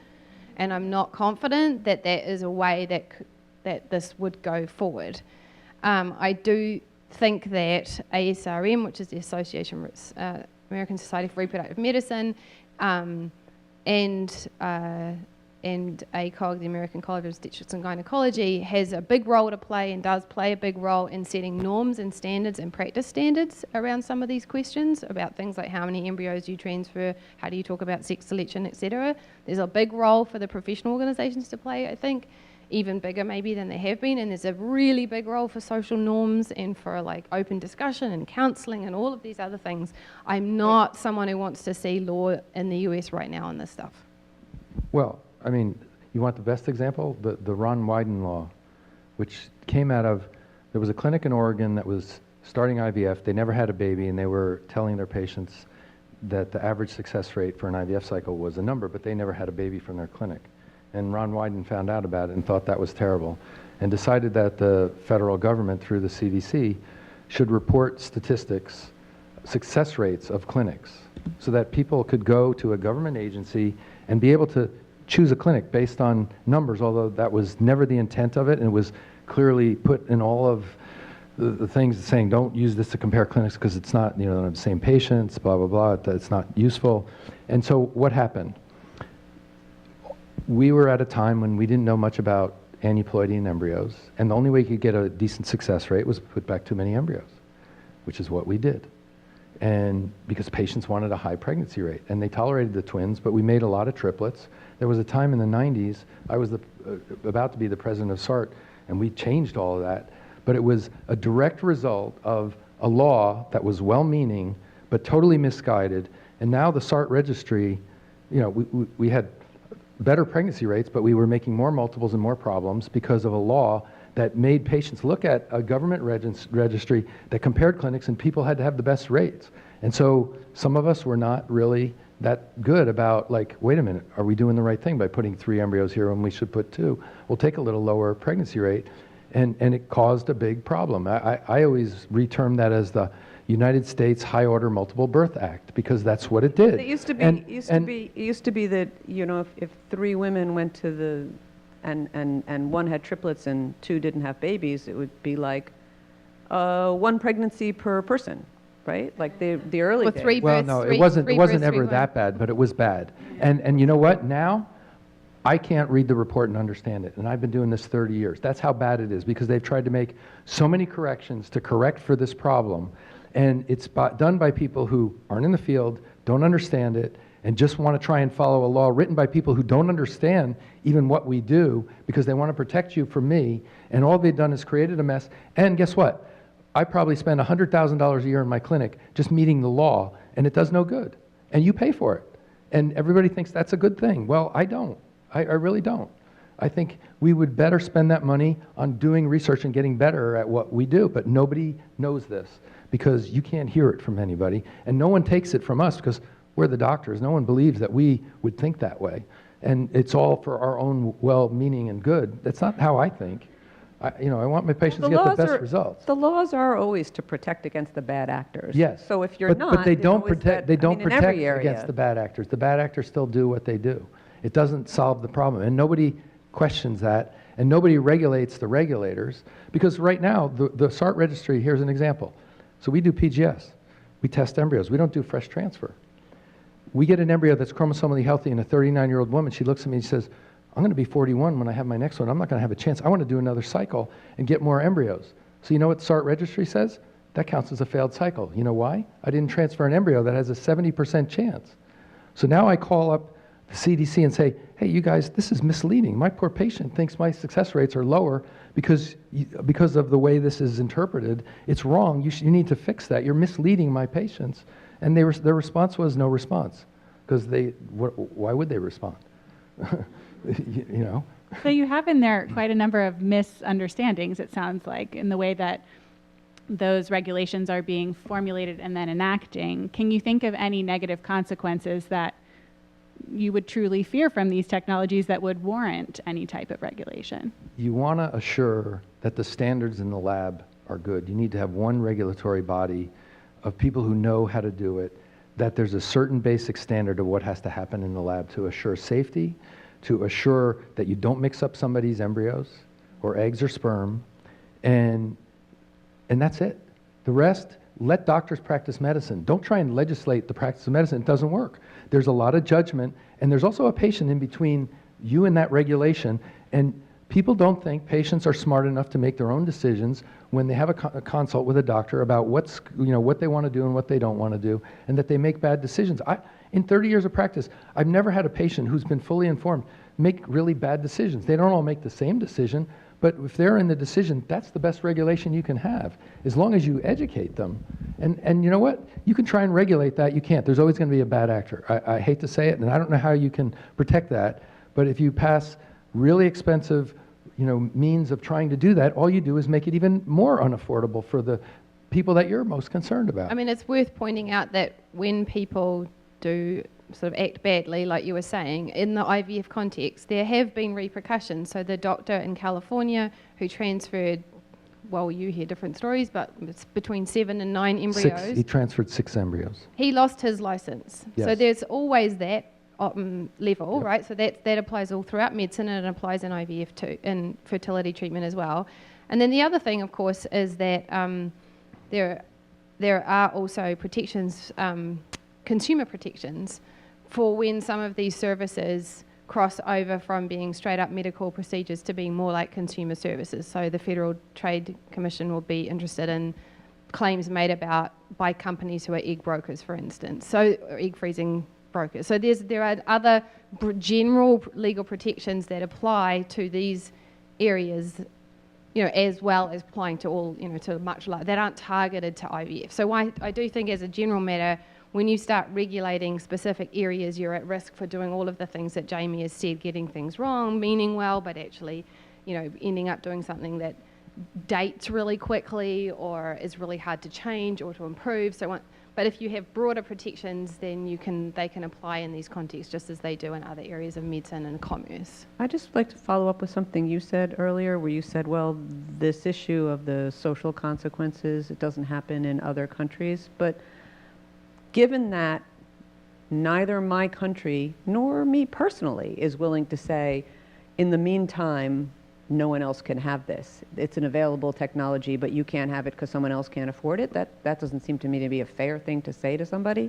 and I'm not confident that that is a way that this would go forward. I do think that ASRM, which is the Association American Society for Reproductive Medicine, and ACOG, the American College of Obstetrics and Gynecology, has a big role to play and does play a big role in setting norms and standards and practice standards around some of these questions about things like how many embryos you transfer, how do you talk about sex selection, etc. There's a big role for the professional organisations to play, I think, even bigger maybe than they have been, and there's a really big role for social norms and for like open discussion and counselling and all of these other things. I'm not someone who wants to see law in the US right now on this stuff. Well, I mean, you want the best example? The Ron Wyden law, which came out of, there was a clinic in Oregon that was starting IVF. They never had a baby, and they were telling their patients that the average success rate for an IVF cycle was a number, but they never had a baby from their clinic. And Ron Wyden found out about it and thought that was terrible, and decided that the federal government, through the CDC, should report statistics, success rates of clinics, so that people could go to a government agency and be able to choose a clinic based on numbers, although that was never the intent of it, and it was clearly put in all of the things saying don't use this to compare clinics because it's not, the same patients, blah, blah, blah, it's not useful. And so what happened? We were at a time when we didn't know much about aneuploidy embryos, and the only way you could get a decent success rate was put back too many embryos, which is what we did. And because patients wanted a high pregnancy rate, and they tolerated the twins, but we made a lot of triplets. There was a time in the 90s, I was about to be the president of SART, and we changed all of that, but it was a direct result of a law that was well-meaning, but totally misguided. And now the SART registry, we had better pregnancy rates, but we were making more multiples and more problems because of a law that made patients look at a government registry that compared clinics, and people had to have the best rates. And so some of us were not really that good about, like, wait a minute, are we doing the right thing by putting 3 embryos here when we should put 2? We'll take a little lower pregnancy rate, and it caused a big problem. I always reterm that as the United States High Order Multiple Birth Act, because that's what it did. It used to be that, if 3 women went to the and 1 had triplets and 2 didn't have babies, it would be like 1 pregnancy per person, right? Like the early days. 3 well, births, no, three- it wasn't three births, ever 3 that bad, but it was bad. And you know what? Now, I can't read the report and understand it, and I've been doing this 30 years. That's how bad it is, because they've tried to make so many corrections to correct for this problem, and it's done by people who aren't in the field, don't understand it, and just want to try and follow a law written by people who don't understand even what we do, because they want to protect you from me, and all they've done is created a mess. And guess what? I probably spend $100,000 a year in my clinic just meeting the law, and it does no good. And you pay for it. And everybody thinks that's a good thing. Well, I don't. I really don't. I think we would better spend that money on doing research and getting better at what we do, but nobody knows this, because you can't hear it from anybody, and no one takes it from us because we're the doctors. No one believes that we would think that way, and it's all for our own well-meaning and good. That's not how I think. I want my patients to get the best results. The laws are always to protect against the bad actors. Yes. So if you're but they don't protect. They don't in protect every area. against the bad actors. The bad actors still do what they do. It doesn't solve the problem, and nobody questions that, and nobody regulates the regulators, because right now the SART registry. Here's an example. So we do PGS. We test embryos. We don't do fresh transfer. We get an embryo that's chromosomally healthy in a 39-year-old woman. She looks at me and says, I'm going to be 41 when I have my next one. I'm not going to have a chance. I want to do another cycle and get more embryos. So you know what the SART registry says? That counts as a failed cycle. You know why? I didn't transfer an embryo that has a 70% chance. So now I call up the CDC and say, hey, you guys, this is misleading. My poor patient thinks my success rates are lower because of the way this is interpreted. It's wrong. You need to fix that. You're misleading my patients. And their response was no response, because why would they respond? you know? So you have in there quite a number of misunderstandings, it sounds like, in the way that those regulations are being formulated and then enacting. Can you think of any negative consequences that you would truly fear from these technologies that would warrant any type of regulation? You want to assure that the standards in the lab are good. You need to have one regulatory body of people who know how to do it, that there's a certain basic standard of what has to happen in the lab to assure safety, to assure that you don't mix up somebody's embryos or eggs or sperm, and that's it. The rest, let doctors practice medicine. Don't try and legislate the practice of medicine. It doesn't work. There's a lot of judgment, and there's also a patient in between you and that regulation, and people don't think patients are smart enough to make their own decisions when they have a consult with a doctor about what they want to do and what they don't want to do, and that they make bad decisions. In 30 years of practice, I've never had a patient who's been fully informed make really bad decisions. They don't all make the same decision, but if they're in the decision, that's the best regulation you can have, as long as you educate them. And you know what? You can try and regulate that. You can't. There's always going to be a bad actor. I hate to say it, and I don't know how you can protect that, but if you pass really expensive means of trying to do that, all you do is make it even more unaffordable for the people that you're most concerned about. I mean, it's worth pointing out that when people do sort of act badly, like you were saying, in the IVF context, there have been repercussions. So the doctor in California who transferred, well, you hear different stories, but it's between 7 and 9 embryos. He transferred 6 embryos. He lost his license. Yes. So there's always that level, Yep. right? So that applies all throughout medicine, and it applies in IVF too, in fertility treatment as well. And then the other thing, of course, is that there are also protections, consumer protections, for when some of these services cross over from being straight up medical procedures to being more like consumer services. So the Federal Trade Commission will be interested in claims made by companies who are egg brokers, for instance, or egg freezing brokers. So there are other general legal protections that apply to these areas, as well as applying to all, to much larger, that aren't targeted to IVF. So I do think, as a general matter, when you start regulating specific areas, you're at risk for doing all of the things that Jamie has said, getting things wrong, meaning well, but actually, ending up doing something that dates really quickly or is really hard to change or to improve. But if you have broader protections, then they can apply in these contexts just as they do in other areas of medicine and commerce. I'd just like to follow up with something you said earlier, where you said, well, this issue of the social consequences, it doesn't happen in other countries. But given that neither my country nor me personally is willing to say, in the meantime, no one else can have this. It's an available technology, but you can't have it because someone else can't afford it. That doesn't seem to me to be a fair thing to say to somebody.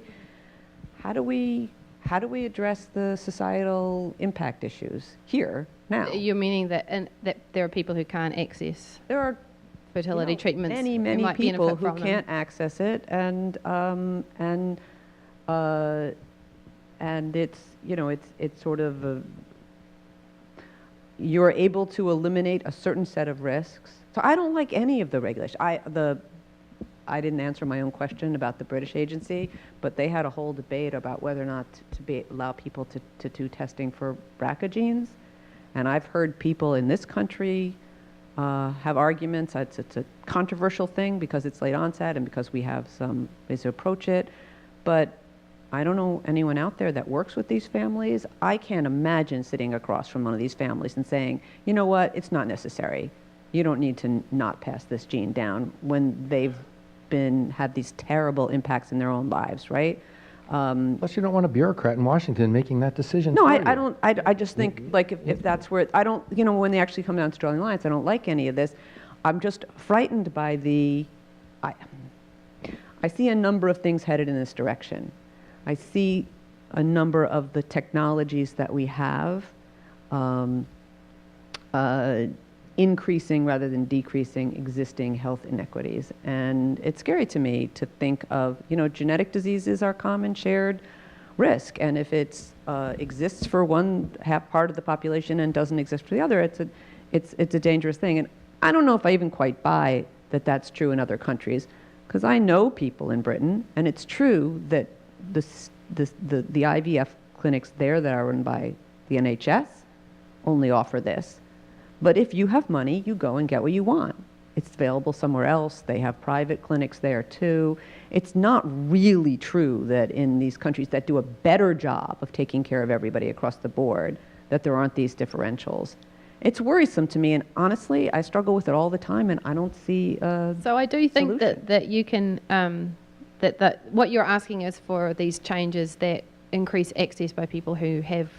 How do we address the societal impact issues here now? You're meaning that there are people who can't access There are fertility treatments. many people who can't access it, and it's sort of you're able to eliminate a certain set of risks. So I don't like any of the regulations. I didn't answer my own question about the British agency, but they had a whole debate about whether or not to allow people to do testing for BRCA genes. And I've heard people in this country have arguments. It's a controversial thing because it's late onset and because we have some ways to approach it. But I don't know anyone out there that works with these families. I can't imagine sitting across from one of these families and saying, you know what, it's not necessary. You don't need to not pass this gene down, when they've had these terrible impacts in their own lives, right? Plus, you don't want a bureaucrat in Washington making that decision. No, for I you. don't. I just think, like, if that's where I don't, when they actually come down to drawing lines, I don't like any of this. I'm just frightened by I see a number of things headed in this direction. I see a number of the technologies that we have increasing rather than decreasing existing health inequities. And it's scary to me to think of, genetic diseases are common, shared. risk. And if it exists for one half part of the population and doesn't exist for the other, it's a dangerous thing. And I don't know if I even quite buy that that's true in other countries, because I know people in Britain, and it's true that the IVF clinics there that are run by the NHS only offer this. But if you have money, you go and get what you want. It's available somewhere else. They have private clinics there too. It's not really true that in these countries that do a better job of taking care of everybody across the board, that there aren't these differentials. It's worrisome to me, and honestly, I struggle with it all the time, and I don't see a So I do think solution. that you can, that what you're asking is for these changes that increase access by people who have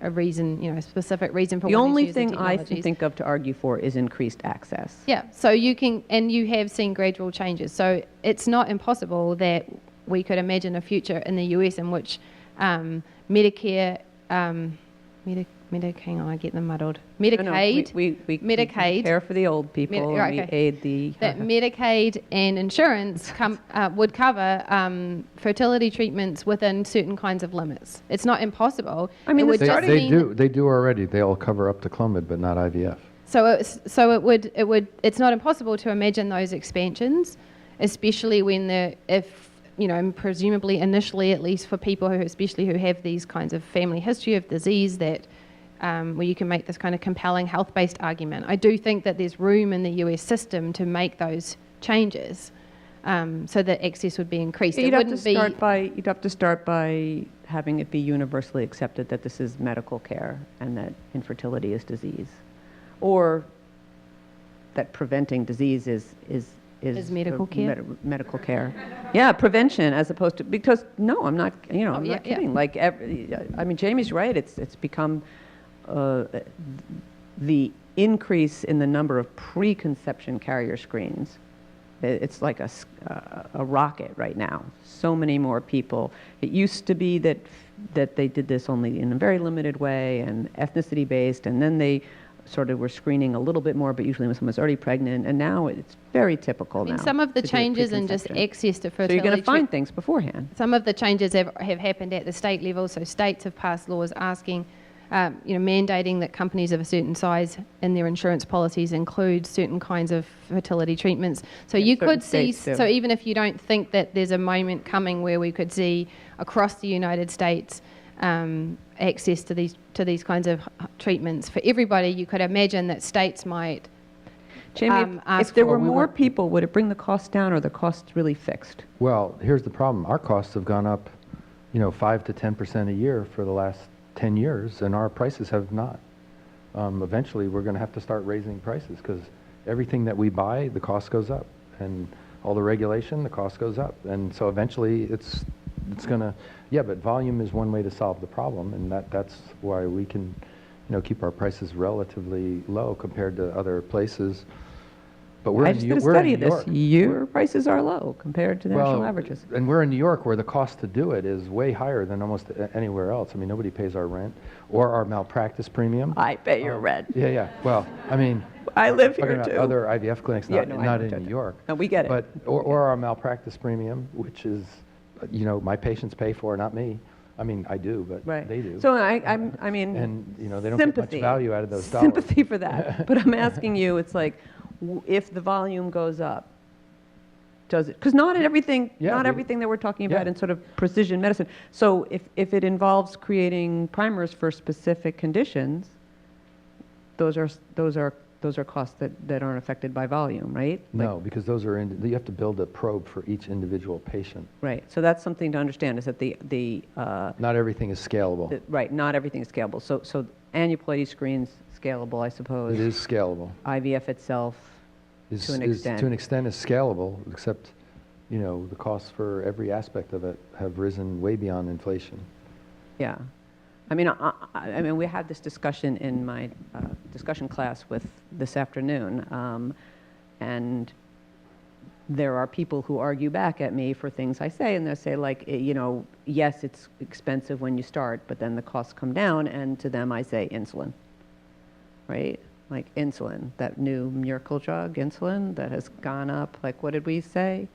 a reason, a specific reason for The wanting to only use the thing I can technologies. think of to argue for is increased access. Yeah, so you can, and you have seen gradual changes. So it's not impossible that we could imagine a future in the US in which Medicare, hang on, I get them muddled. Medicaid, No, we Medicaid, care for the old people, Right, and we okay. aid the... that Medicaid and insurance would cover fertility treatments within certain kinds of limits. It's not impossible. I mean, It would the just starting- They mean do. They do already. They all cover up to Clomid, but not IVF. It's not impossible to imagine those expansions, especially when presumably initially, at least for people especially who have these kinds of family history of disease, that where you can make this kind of compelling health-based argument. I do think that there's room in the US system to make those changes so that access would be increased. You'd have to start by having it be universally accepted that this is medical care and that infertility is disease, or that preventing disease is medical care? Medical care. Yeah, prevention as opposed to, because no, I'm not, I'm yeah, not kidding. Like, Jamie's right. It's become the increase in the number of preconception carrier screens. It's like a rocket right now. So many more people. It used to be that they did this only in a very limited way and ethnicity based, and then they sort of were screening a little bit more, but usually when someone's already pregnant, and now it's very typical now. Some of the to do changes in just preconception. access to fertility. So you're going to find things beforehand. Some of the changes have happened at the state level. So states have passed laws asking, mandating that companies of a certain size in their insurance policies include certain kinds of fertility treatments. So you certain could see, states do. so even if you don't think that there's a moment coming where we could see across the United States access to these kinds of treatments for everybody, you could imagine that states might Jamie, ask if there for- were more people, would it bring the cost down, or the costs really fixed? Well, here's the problem. Our costs have gone up, 5 to 10% a year for the last 10 years, and our prices have not. Eventually, we're going to have to start raising prices because everything that we buy, the cost goes up, and all the regulation, the cost goes up, and so eventually it's going to. Yeah, but volume is one way to solve the problem, and that's why we can, keep our prices relatively low compared to other places. But we're I in just New did a we're in study New of York. this. Your prices are low compared to the national averages. And we're in New York where the cost to do it is way higher than almost anywhere else. I mean, nobody pays our rent or our malpractice premium. I pay your rent. Yeah. Well, I mean, I live talking here about too. other IVF clinics, Yeah, not, no, I not know, in Joe. New York. No, we get it. But or our malpractice premium, which is, my patients pay for, not me. I mean, I do, but Right. they do. So I mean, And they don't get much sympathy. value out of those dollars. Sympathy for that. But I'm asking you, it's like, if the volume goes up, does it? Because not everything that we're talking about Yeah. in sort of precision medicine. So if it involves creating primers for specific conditions, those are costs that aren't affected by volume, right? No, because those are you have to build a probe for each individual patient. Right. So that's something to understand, is that the Not everything is scalable. right, not everything is scalable. So aneuploidy screens scalable, I suppose. It is scalable. IVF itself, to an extent. To an extent is scalable, except, the costs for every aspect of it have risen way beyond inflation. yeah. I mean, we had this discussion in my discussion class this afternoon, and there are people who argue back at me for things I say, and they'll say, like, yes, it's expensive when you start, but then the costs come down, and to them I say insulin, right? Like insulin, that new miracle drug, insulin, that has gone up, like, what did we say?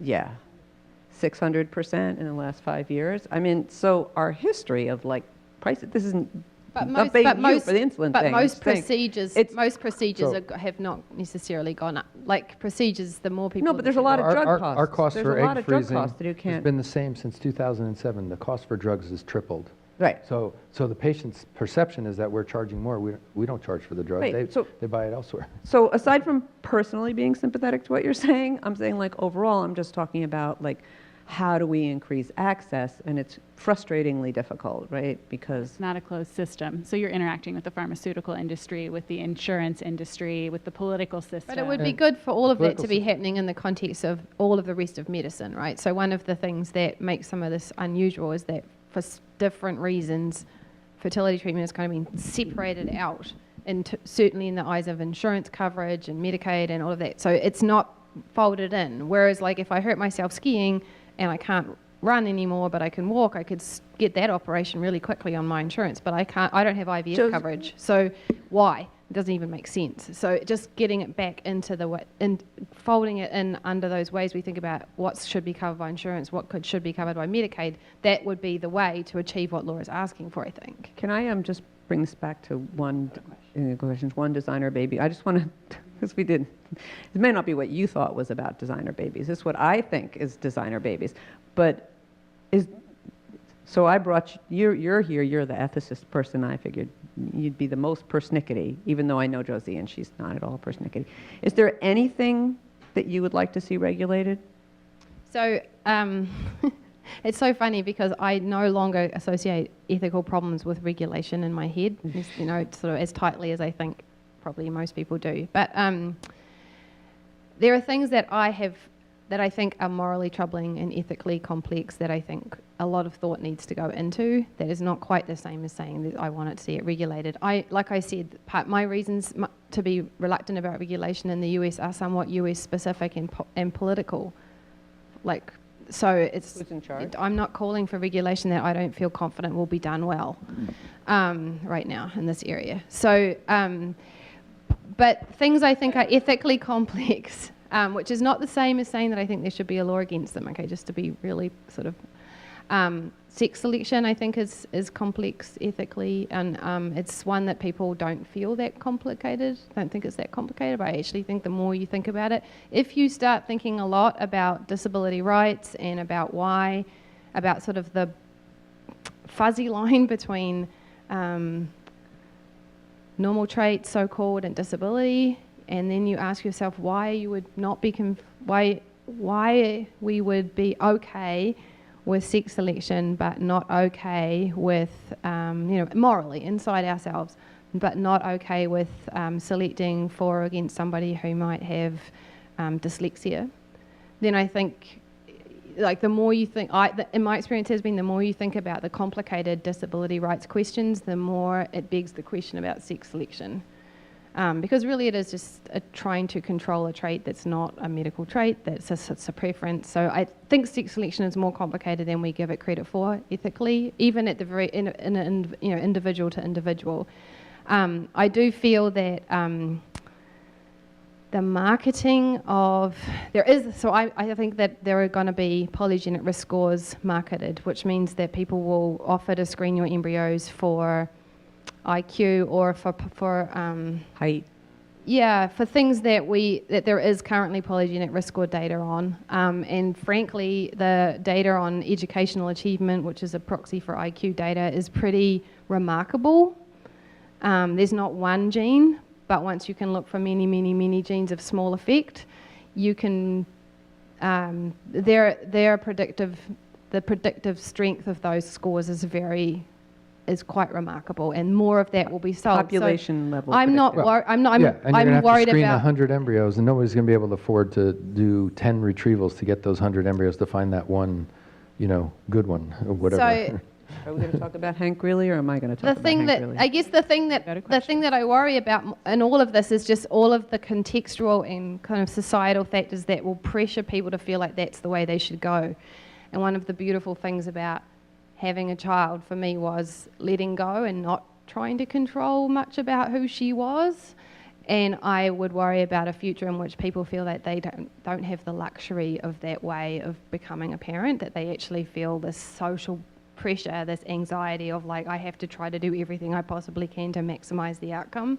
Yeah. 600% in the last 5 years. I mean, so our history of like prices, this isn't But not baiting you for the insulin but thing. most I'm saying procedures So- have not necessarily gone up. Like procedures, the more people. No, but there's a lot of drug costs. Our cost There's for a lot egg of drug freezing costs that you has can't. been the same since 2007. The cost for drugs has tripled. Right. So the patient's perception is that we're charging more. We don't charge for the drug. Right, They buy it elsewhere. So aside from personally being sympathetic to what you're saying, I'm saying like overall, I'm just talking about like how do we increase access, and it's frustratingly difficult, right? Because It's not a closed system. So you're interacting with the pharmaceutical industry, with the insurance industry, with the political system. But it would be And good for all of that political to be system. happening in the context of all of the rest of medicine, right? So one of the things that makes some of this unusual is that for different reasons, fertility treatment has kind of been separated out, and certainly in the eyes of insurance coverage and Medicaid and all of that. So it's not folded in. Whereas like if I hurt myself skiing and I can't run anymore, but I can walk, I could get that operation really quickly on my insurance, but I don't have IVF coverage. So why? It doesn't even make sense. So just getting it back into and folding it in under those ways we think about what should be covered by insurance, what should be covered by Medicaid, that would be the way to achieve what Laura's asking for, I think. can I just bring this back to one designer baby? I just want to, because it may not be what you thought was about designer babies. It's what I think is designer babies. But so I brought you're here, you're the ethicist person. I figured you'd be the most persnickety, even though I know Josie and she's not at all persnickety. Is there anything that you would like to see regulated? So it's so funny because I no longer associate ethical problems with regulation in my head, sort of as tightly as I think probably most people do. But there are things that I think are morally troubling and ethically complex that I think a lot of thought needs to go into. That is not quite the same as saying that I want to see it regulated. Like I said, my reasons to be reluctant about regulation in the US are somewhat US specific and political. So it's. Who's in charge? I'm not calling for regulation that I don't feel confident will be done well right now in this area. So, but things I think are ethically complex. Which is not the same as saying that I think there should be a law against them, okay, just to be really sort of... sex selection, I think, is complex ethically, and it's one that people don't feel that complicated, don't think it's that complicated, but I actually think the more you think about it, if you start thinking a lot about disability rights and about sort of the fuzzy line between normal traits, so-called, and disability, and then you ask yourself why you would not be why we would be okay with sex selection but not okay with morally inside ourselves, but not okay with selecting for or against somebody who might have dyslexia, then I think like the more you think, in my experience has been the more you think about the complicated disability rights questions, the more it begs the question about sex selection. Because really it is just trying to control a trait that's not a medical trait, it's a preference. So I think sex selection is more complicated than we give it credit for ethically, even at the very individual to individual. I do feel that the marketing of I think that there are going to be polygenic risk scores marketed, which means that people will offer to screen your embryos for IQ or for Height. Yeah, for things that there is currently polygenic risk score data on, and frankly, the data on educational achievement, which is a proxy for IQ data, is pretty remarkable. There's not one gene, but once you can look for many, many, many genes of small effect, you can. They're predictive. The predictive strength of those scores is quite remarkable, and more of that will be sold. Population level. I'm not predictive. worried. And you're going to have worried to screen about 100 embryos, and nobody's going to be able to afford to do 10 retrievals to get those 100 embryos to find that one, good one or whatever. So Are we going to talk about Hank really, or am I going to talk the about thing Hank that really? I guess the thing that I worry about in all of this is just all of the contextual and kind of societal factors that will pressure people to feel like that's the way they should go. And one of the beautiful things about having a child for me was letting go and not trying to control much about who she was, And I would worry about a future in which people feel that they don't have the luxury of that way of becoming a parent, that they actually feel this social pressure, this anxiety of like, I have to try to do everything I possibly can to maximize the outcome.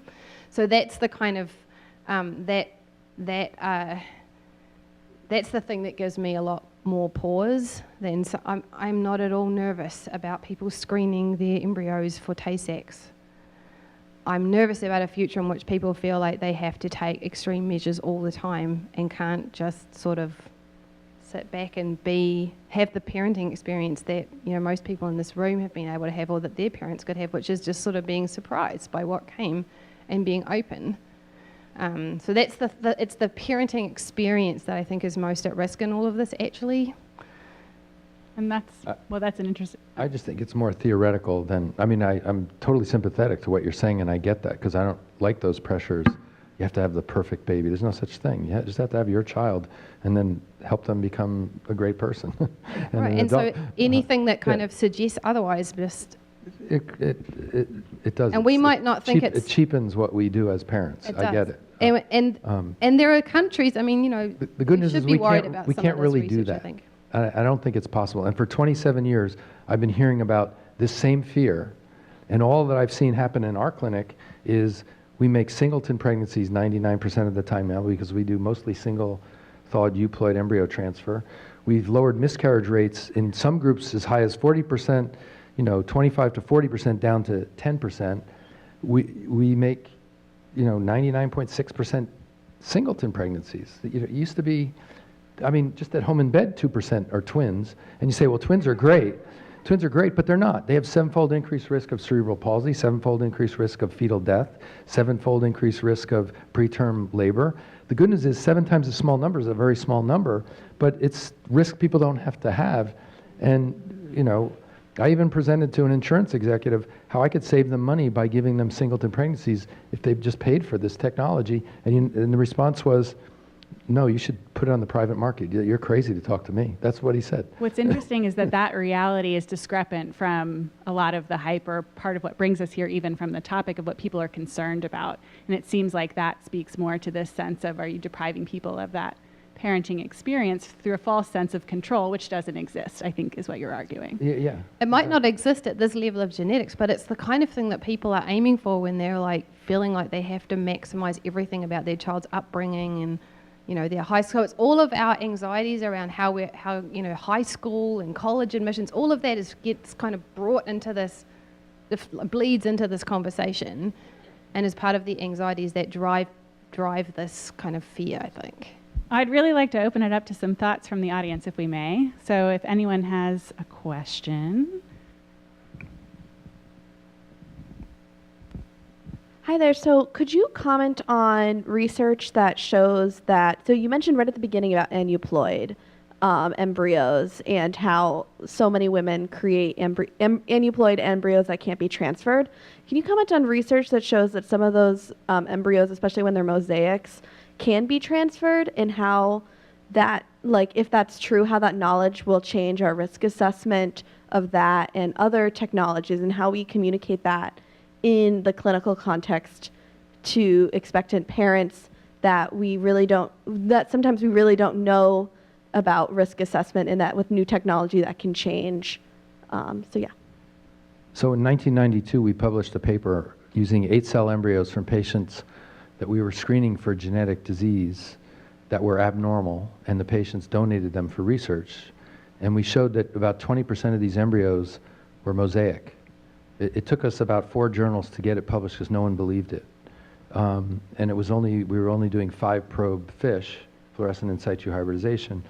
So that's the kind of, that's the thing that gives me a lot more pause than, so I'm not at all nervous about people screening their embryos for Tay-Sachs. I'm nervous about a future in which people feel like they have to take extreme measures all the time and can't just sort of sit back and have the parenting experience that, you know, most people in this room have been able to have, or that their parents could have, which is just sort of being surprised by what came and being open. So that's it's the parenting experience that I think is most at risk in all of this, actually. And that's an interesting... I just think it's more theoretical than, I mean, I'm totally sympathetic to what you're saying, and I get that, because I don't like those pressures. You have to have the perfect baby. There's no such thing. You just have to have your child and then help them become a great person. And so anything that kind of suggests otherwise just... It does. And we might not think it cheapens what we do as parents. I get it. And there are countries, I mean, you know, the good news is we can't really do research, that. I don't think it's possible. And for 27 years, I've been hearing about this same fear. And all that I've seen happen in our clinic is we make singleton pregnancies 99% of the time now, because we do mostly single thawed euploid embryo transfer. We've lowered miscarriage rates in some groups as high as 40%, 25 to 40% down to 10%. We make, 99.6% singleton pregnancies. It used to be, just at home in bed, 2% are twins. And you say, well, twins are great. Twins are great, but they're not. They have 7-fold increased risk of cerebral palsy, 7-fold increased risk of fetal death, 7-fold increased risk of preterm labor. The good news is 7 times the small number is a very small number, but it's risk people don't have to have. And, I even presented to an insurance executive how I could save them money by giving them singleton pregnancies if they just paid for this technology. And the response was, no, you should put it on the private market. You're crazy to talk to me. That's what he said. What's interesting is that reality is discrepant from a lot of the hype, or part of what brings us here, even from the topic of what people are concerned about. And it seems like that speaks more to this sense of, are you depriving people of that parenting experience through a false sense of control, which doesn't exist, I think is what you're arguing. Yeah. It might not exist at this level of genetics, but it's the kind of thing that people are aiming for when they're like feeling like they have to maximize everything about their child's upbringing and their high school. It's all of our anxieties around how high school and college admissions, all of that gets kind of brought into this, bleeds into this conversation, and is part of the anxieties that drive this kind of fear, I think. I'd really like to open it up to some thoughts from the audience, if we may. So if anyone has a question. Hi there. So could you comment on research that shows that, so you mentioned right at the beginning about aneuploid embryos and how so many women create aneuploid embryos that can't be transferred. Can you comment on research that shows that some of those embryos, especially when they're mosaics, can be transferred, and how that, if that's true, how that knowledge will change our risk assessment of that and other technologies, and how we communicate that in the clinical context to expectant parents that sometimes we really don't know about risk assessment, and that with new technology that can change. Yeah. So in 1992, we published a paper using 8-cell embryos from patients that we were screening for genetic disease that were abnormal, and the patients donated them for research. And we showed that about 20% of these embryos were mosaic. It took us about 4 journals to get it published because no one believed it. And we were only doing 5-probe fish, fluorescent in situ hybridization.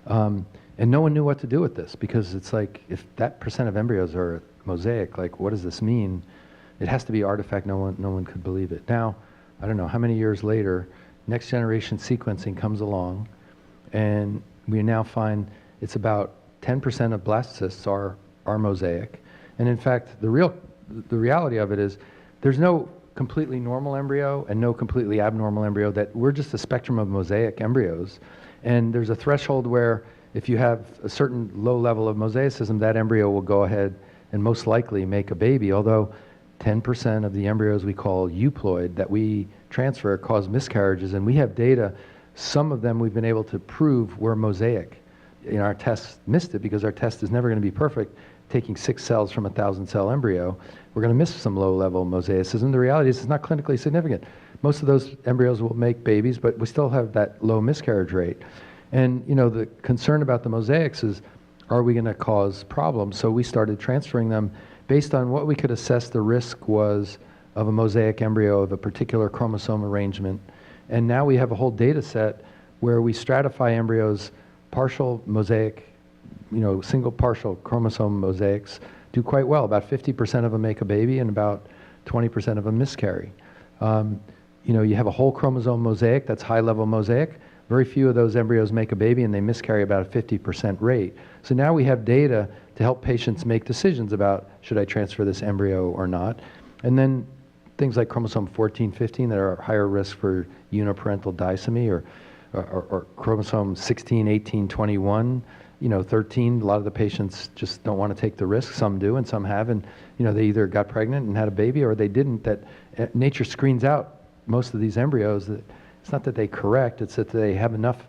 And no one knew what to do with this, because it's like, if that percent of embryos are mosaic, what does this mean? It has to be artifact. No one could believe it. Now, I don't know how many years later, next generation sequencing comes along, and we now find it's about 10% of blastocysts are mosaic. And in fact, the reality of it is there's no completely normal embryo and no completely abnormal embryo. That we're just a spectrum of mosaic embryos. And there's a threshold where if you have a certain low level of mosaicism, that embryo will go ahead and most likely make a baby, although 10% of the embryos we call euploid that we transfer cause miscarriages, and we have data. Some of them we've been able to prove were mosaic. Our test missed it because our test is never going to be perfect. Taking 6 cells from a 1,000-cell embryo, we're going to miss some low-level mosaicism. The reality is it's not clinically significant. Most of those embryos will make babies, but we still have that low miscarriage rate. And the concern about the mosaics is, are we going to cause problems? So we started transferring them based on what we could assess the risk was of a mosaic embryo of a particular chromosome arrangement. And now we have a whole data set where we stratify embryos, partial mosaic, single partial chromosome mosaics do quite well. About 50% of them make a baby and about 20% of them miscarry. You have a whole chromosome mosaic, that's high-level mosaic. Very few of those embryos make a baby and they miscarry about a 50% rate. So now we have data to help patients make decisions about should I transfer this embryo or not. And then things like chromosome 14, 15 that are higher risk for uniparental disomy or chromosome 16, 18, 21, 13, a lot of the patients just don't want to take the risk. Some do and some have, and they either got pregnant and had a baby or they didn't. That nature screens out most of these embryos. It's not that they correct, it's that they have enough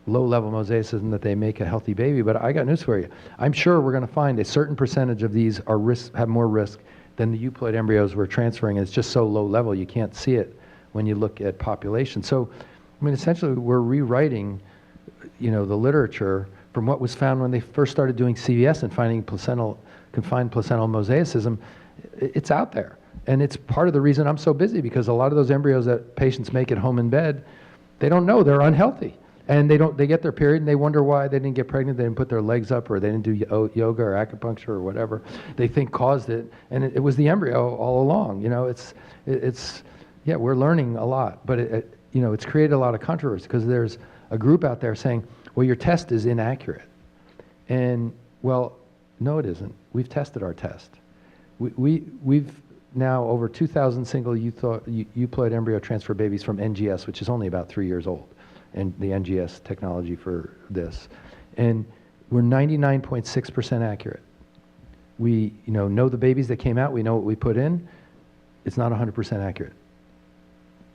low-level mosaicism that they make a healthy baby. But I got news for you. I'm sure we're going to find a certain percentage of these have more risk than the euploid embryos we're transferring. It's just so low level you can't see it when you look at population. So, essentially we're rewriting, the literature from what was found when they first started doing CVS and finding confined placental mosaicism. It's out there. And it's part of the reason I'm so busy, because a lot of those embryos that patients make at home in bed, they don't know they're unhealthy. And they get their period and they wonder why they didn't get pregnant, they didn't put their legs up, or they didn't do yoga or acupuncture or whatever they think caused it. And it was the embryo all along. We're learning a lot, but it's created a lot of controversy because there's a group out there saying, well, your test is inaccurate. And well, no, it isn't. We've tested our test. We've now over 2,000 single euploid embryo transfer babies from NGS, which is only about 3 years old, and the NGS technology for this. And we're 99.6% accurate. We know the babies that came out, we know what we put in. It's not 100% accurate.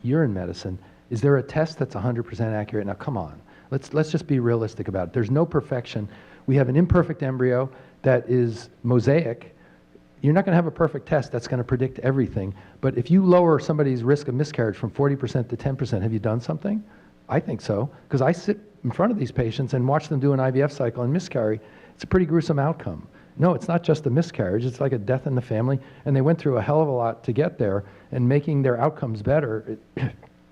You're in medicine. Is there a test that's 100% accurate? Now, come on. Let's just be realistic about it. There's no perfection. We have an imperfect embryo that is mosaic. You're not going to have a perfect test that's going to predict everything. But if you lower somebody's risk of miscarriage from 40% to 10%, have you done something? I think so, because I sit in front of these patients and watch them do an IVF cycle and miscarry. It's a pretty gruesome outcome. No, it's not just a miscarriage. It's like a death in the family, and they went through a hell of a lot to get there, and making their outcomes better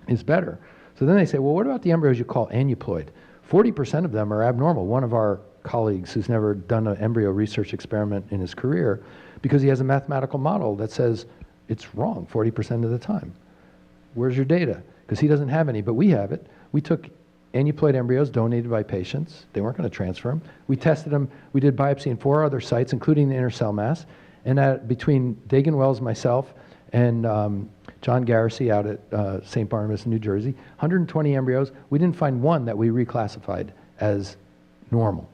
is better. So then they say, well, what about the embryos you call aneuploid? 40% of them are abnormal. One of our colleagues who's never done an embryo research experiment in his career, because he has a mathematical model that says it's wrong 40% of the time. Where's your data? Because he doesn't have any, but we have it. We took aneuploid embryos donated by patients. They weren't going to transfer them. We tested them. We did biopsy in 4 other sites, including the inner cell mass. And between Dagan Wells, myself, and John Garrissey out at St. Barnabas, New Jersey, 120 embryos, we didn't find one that we reclassified as normal.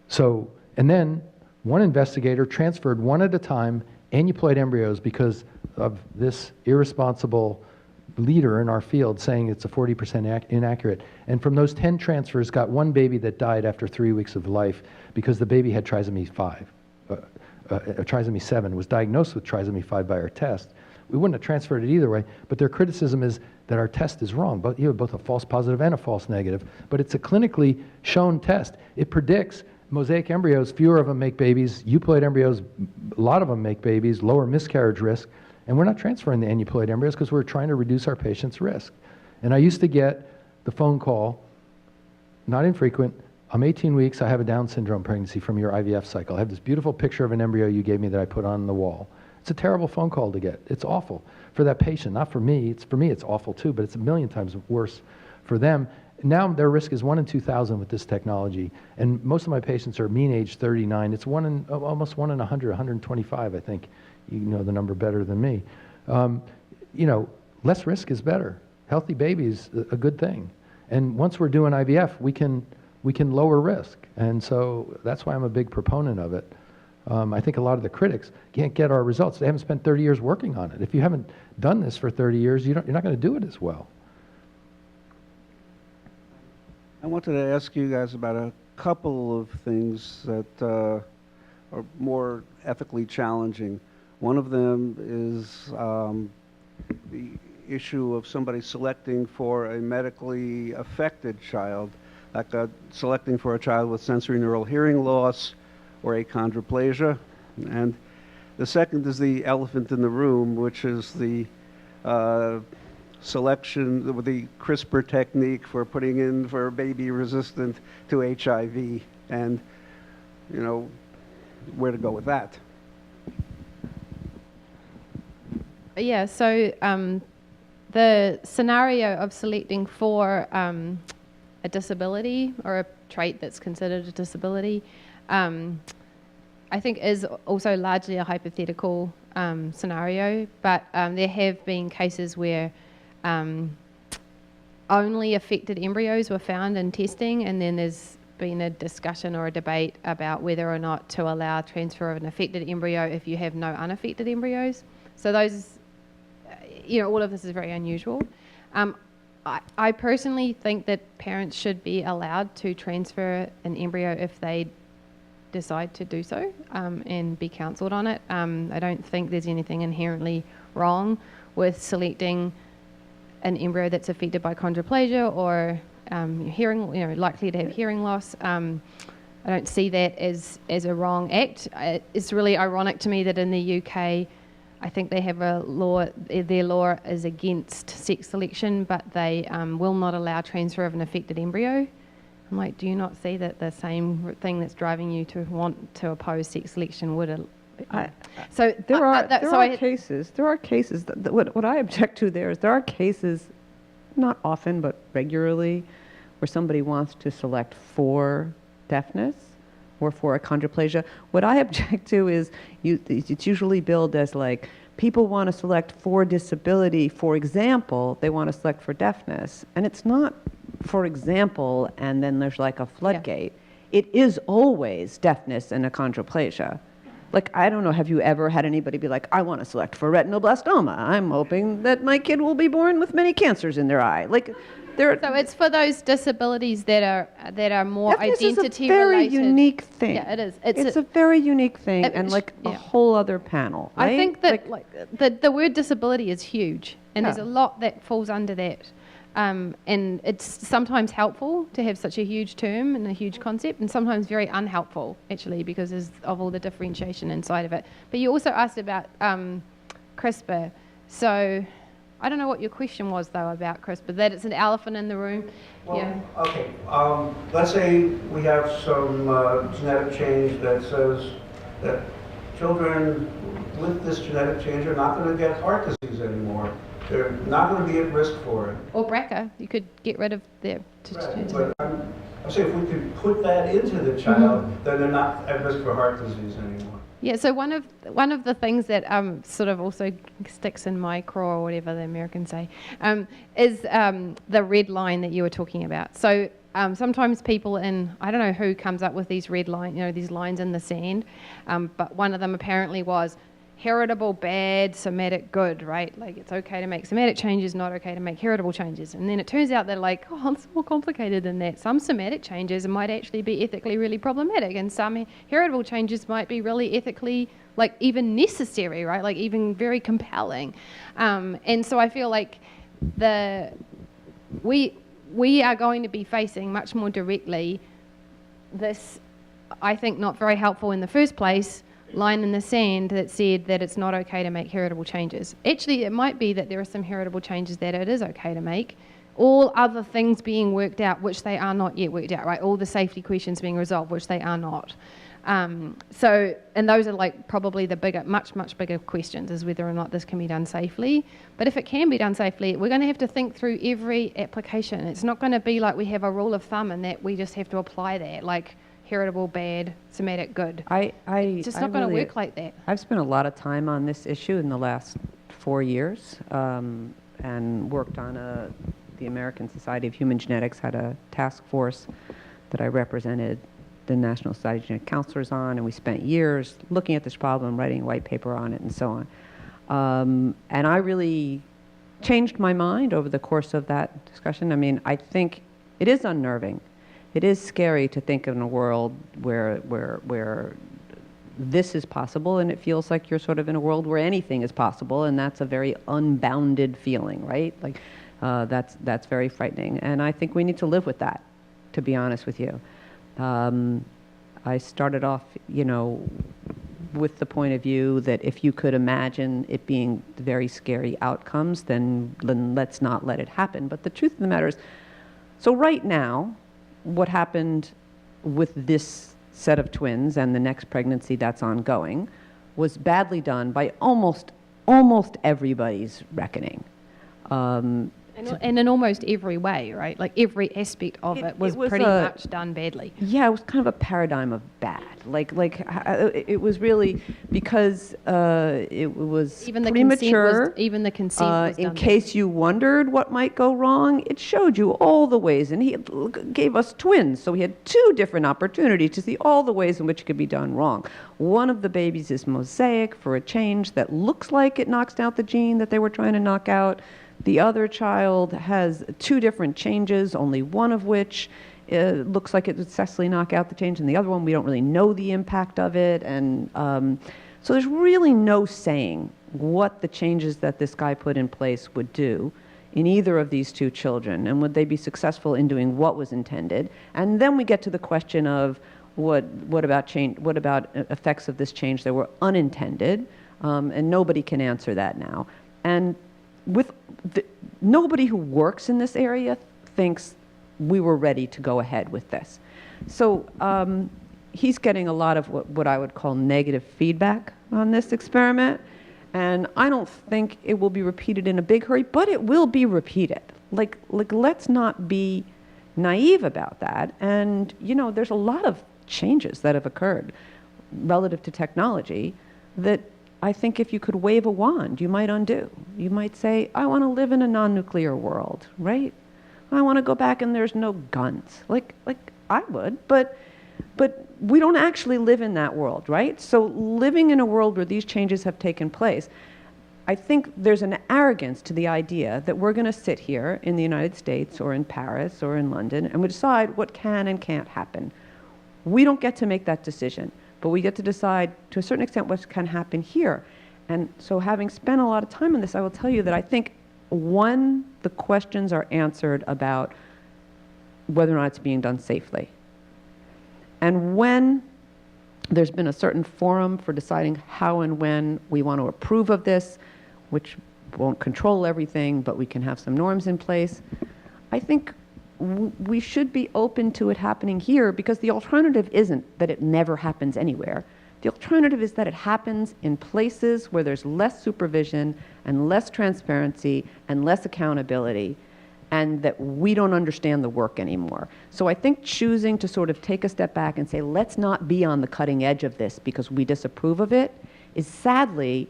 So, and then one investigator transferred one at a time aneuploid embryos because of this irresponsible leader in our field saying it's a 40% inaccurate. And from those 10 transfers, got one baby that died after 3 weeks of life because the baby had trisomy 5. Trisomy 7, was diagnosed with trisomy 5 by our test. We wouldn't have transferred it either way, but their criticism is that our test is wrong. But you have both a false positive and a false negative, but it's a clinically shown test. It predicts mosaic embryos, fewer of them make babies. Euploid embryos, a lot of them make babies, lower miscarriage risk. And we're not transferring the aneuploid embryos because we're trying to reduce our patients' risk. And I used to get the phone call, not infrequent, I'm 18 weeks, I have a Down syndrome pregnancy from your IVF cycle. I have this beautiful picture of an embryo you gave me that I put on the wall. It's a terrible phone call to get. It's awful for that patient, not for me. For me, it's awful too, but it's a million times worse for them. Now their risk is 1 in 2,000 with this technology, and most of my patients are mean age 39. It's almost 1 in 100, 125, I think. You know the number better than me. Less risk is better. Healthy baby is a good thing. And once we're doing IVF, we can lower risk. And so that's why I'm a big proponent of it. I think a lot of the critics can't get our results. They haven't spent 30 years working on it. If you haven't done this for 30 years, you're not going to do it as well. I wanted to ask you guys about a couple of things that are more ethically challenging. One of them is the issue of somebody selecting for a medically affected child, like selecting for a child with sensorineural hearing loss or achondroplasia. And the second is the elephant in the room, which is the selection with the CRISPR technique for putting in for a baby resistant to HIV, and where to go with that. Yeah, so the scenario of selecting for a disability or a trait that's considered a disability, I think is also largely a hypothetical scenario, but there have been cases where only affected embryos were found in testing, and then there's been a discussion or a debate about whether or not to allow transfer of an affected embryo if you have no unaffected embryos. So those, all of this is very unusual. I personally think that parents should be allowed to transfer an embryo if they decide to do so, and be counselled on it. I don't think there's anything inherently wrong with selecting an embryo that's affected by chondroplasia or hearing, likely to have hearing loss. I don't see that as a wrong act. It's really ironic to me that in the UK, I think they have a law, their law is against sex selection, but they will not allow transfer of an affected embryo. I'm like, do you not see that the same thing that's driving you to want to oppose sex selection would... There are cases. What I object to there is there are cases, not often but regularly, where somebody wants to select for deafness or for achondroplasia. What I object to is it's usually billed as like people want to select for disability. For example, they want to select for deafness, and it's not for example, and then there's like a floodgate. Yeah. It is always deafness and achondroplasia. Like, I don't know, have you ever had anybody be like, I want to select for retinoblastoma. I'm hoping that my kid will be born with many cancers in their eye. Like, so it's for those disabilities that are more identity related. It's a very unique thing. Yeah, it is. It's a very unique thing, and like a whole other panel. Right? I think that the word disability is huge, and there's a lot that falls under that. And it's sometimes helpful to have such a huge term and a huge concept, and sometimes very unhelpful, actually, because of all the differentiation inside of it. But you also asked about CRISPR. So I don't know what your question was, though, about CRISPR, that it's an elephant in the room. Well, yeah. Okay. Let's say we have some genetic change that says that children with this genetic change are not going to get heart disease anymore. They're not going to be at risk for it. Or BRCA. You could get rid of their... Right. But I'm saying if we could put that into the child, then they're not at risk for heart disease anymore. Yeah, so one of the things that sort of also sticks in my craw, or whatever the Americans say, is the red line that you were talking about. So sometimes people I don't know who comes up with these red lines, these lines in the sand, but one of them apparently was heritable bad, somatic good, right? Like, it's okay to make somatic changes, not okay to make heritable changes. And then it turns out that, like, it's more complicated than that. Some somatic changes might actually be ethically really problematic, and some heritable changes might be really ethically, like, even necessary, right? Like, even very compelling. And so I feel like we are going to be facing much more directly this, I think, not very helpful in the first place, line in the sand that said that it's not okay to make heritable changes. Actually, it might be that there are some heritable changes that it is okay to make. All other things being worked out, which they are not yet worked out, right? All the safety questions being resolved, which they are not. And those are like probably the bigger, much, much bigger questions, is whether or not this can be done safely. But if it can be done safely, we're going to have to think through every application. It's not going to be like we have a rule of thumb and that we just have to apply that, like heritable bad, somatic good. It's just not going to work like that. I've spent a lot of time on this issue in the last 4 years, and worked on the American Society of Human Genetics had a task force that I represented the National Society of Genetic Counselors on, and we spent years looking at this problem, writing a white paper on it, and so on. And I really changed my mind over the course of that discussion. I mean, I think it is unnerving. It is scary to think in a world where this is possible, and it feels like you're sort of in a world where anything is possible, and that's a very unbounded feeling, right? Like, that's very frightening. And I think we need to live with that, to be honest with you. I started off, with the point of view that if you could imagine it being very scary outcomes, then let's not let it happen. But the truth of the matter is, so right now, what happened with this set of twins and the next pregnancy that's ongoing was badly done by almost everybody's reckoning. And in almost every way, right? Like every aspect of it was pretty much done badly. Yeah, it was kind of a paradigm of bad. It was really because it was Even the premature. Even the consent was done in case you wondered what might go wrong, it showed you all the ways, and he gave us twins, so we had 2 different opportunities to see all the ways in which it could be done wrong. One of the babies is mosaic for a change that looks like it knocks out the gene that they were trying to knock out. The other child has 2 different changes, only one of which looks like it would successfully knock out the change, and the other one we don't really know the impact of it. And so there's really no saying what the changes that this guy put in place would do in either of these 2 children, and would they be successful in doing what was intended. And then we get to the question of what about change? What about effects of this change that were unintended? And nobody can answer that now. And nobody who works in this area thinks we were ready to go ahead with this. So he's getting a lot of what I would call negative feedback on this experiment. And I don't think it will be repeated in a big hurry, but it will be repeated. Like let's not be naive about that. And, there's a lot of changes that have occurred relative to technology that I think if you could wave a wand, you might undo. You might say, I want to live in a non-nuclear world, right? I want to go back and there's no guns. Like I would, but we don't actually live in that world, right? So living in a world where these changes have taken place, I think there's an arrogance to the idea that we're going to sit here in the United States or in Paris or in London and we decide what can and can't happen. We don't get to make that decision. But we get to decide, to a certain extent, what can happen here. And so having spent a lot of time on this, I will tell you that I think, one, the questions are answered about whether or not it's being done safely. And when there's been a certain forum for deciding how and when we want to approve of this, which won't control everything, but we can have some norms in place, I think we should be open to it happening here, because the alternative isn't that it never happens anywhere. The alternative is that it happens in places where there's less supervision and less transparency and less accountability, and that we don't understand the work anymore. So I think choosing to sort of take a step back and say, let's not be on the cutting edge of this because we disapprove of it, is sadly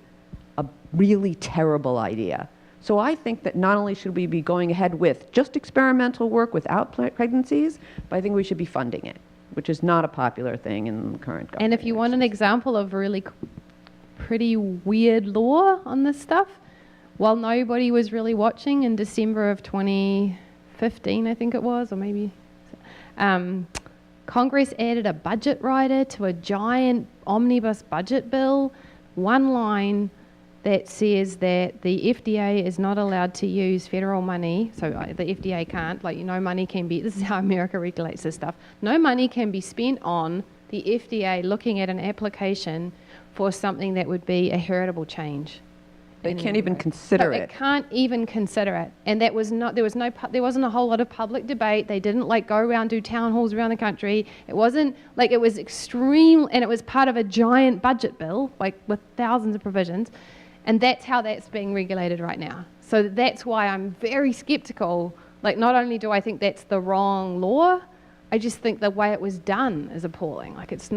a really terrible idea. So I think that not only should we be going ahead with just experimental work without pregnancies, but I think we should be funding it, which is not a popular thing in the current government. And if you want an example of really pretty weird law on this stuff, while nobody was really watching in December of 2015, I think it was, or maybe, Congress added a budget rider to a giant omnibus budget bill, one line that says that the FDA is not allowed to use federal money, so the FDA can't, no money can be, this is how America regulates this stuff, no money can be spent on the FDA looking at an application for something that would be a heritable change. They can't even consider it. It can't even consider it. And that was not, there wasn't a whole lot of public debate. They didn't go around, do town halls around the country. It wasn't, it was extreme, and it was part of a giant budget bill, with thousands of provisions. And that's how that's being regulated right now. So that's why I'm very skeptical. Not only do I think that's the wrong law, I just think the way it was done is appalling. It's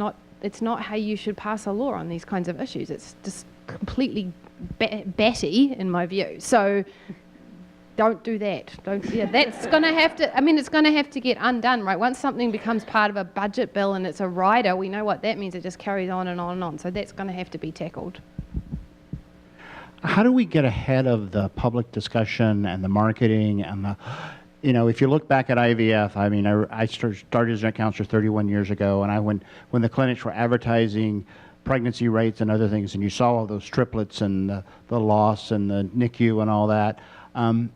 not how you should pass a law on these kinds of issues. It's just completely batty in my view. So don't do that. That's going to have to, it's going to have to get undone, right? Once something becomes part of a budget bill and it's a rider, we know what that means. It just carries on and on and on. So that's going to have to be tackled. How do we get ahead of the public discussion and the marketing and the, if you look back at IVF, I started as a counselor 31 years ago, and when the clinics were advertising pregnancy rates and other things, and you saw all those triplets and the loss and the NICU and all that. And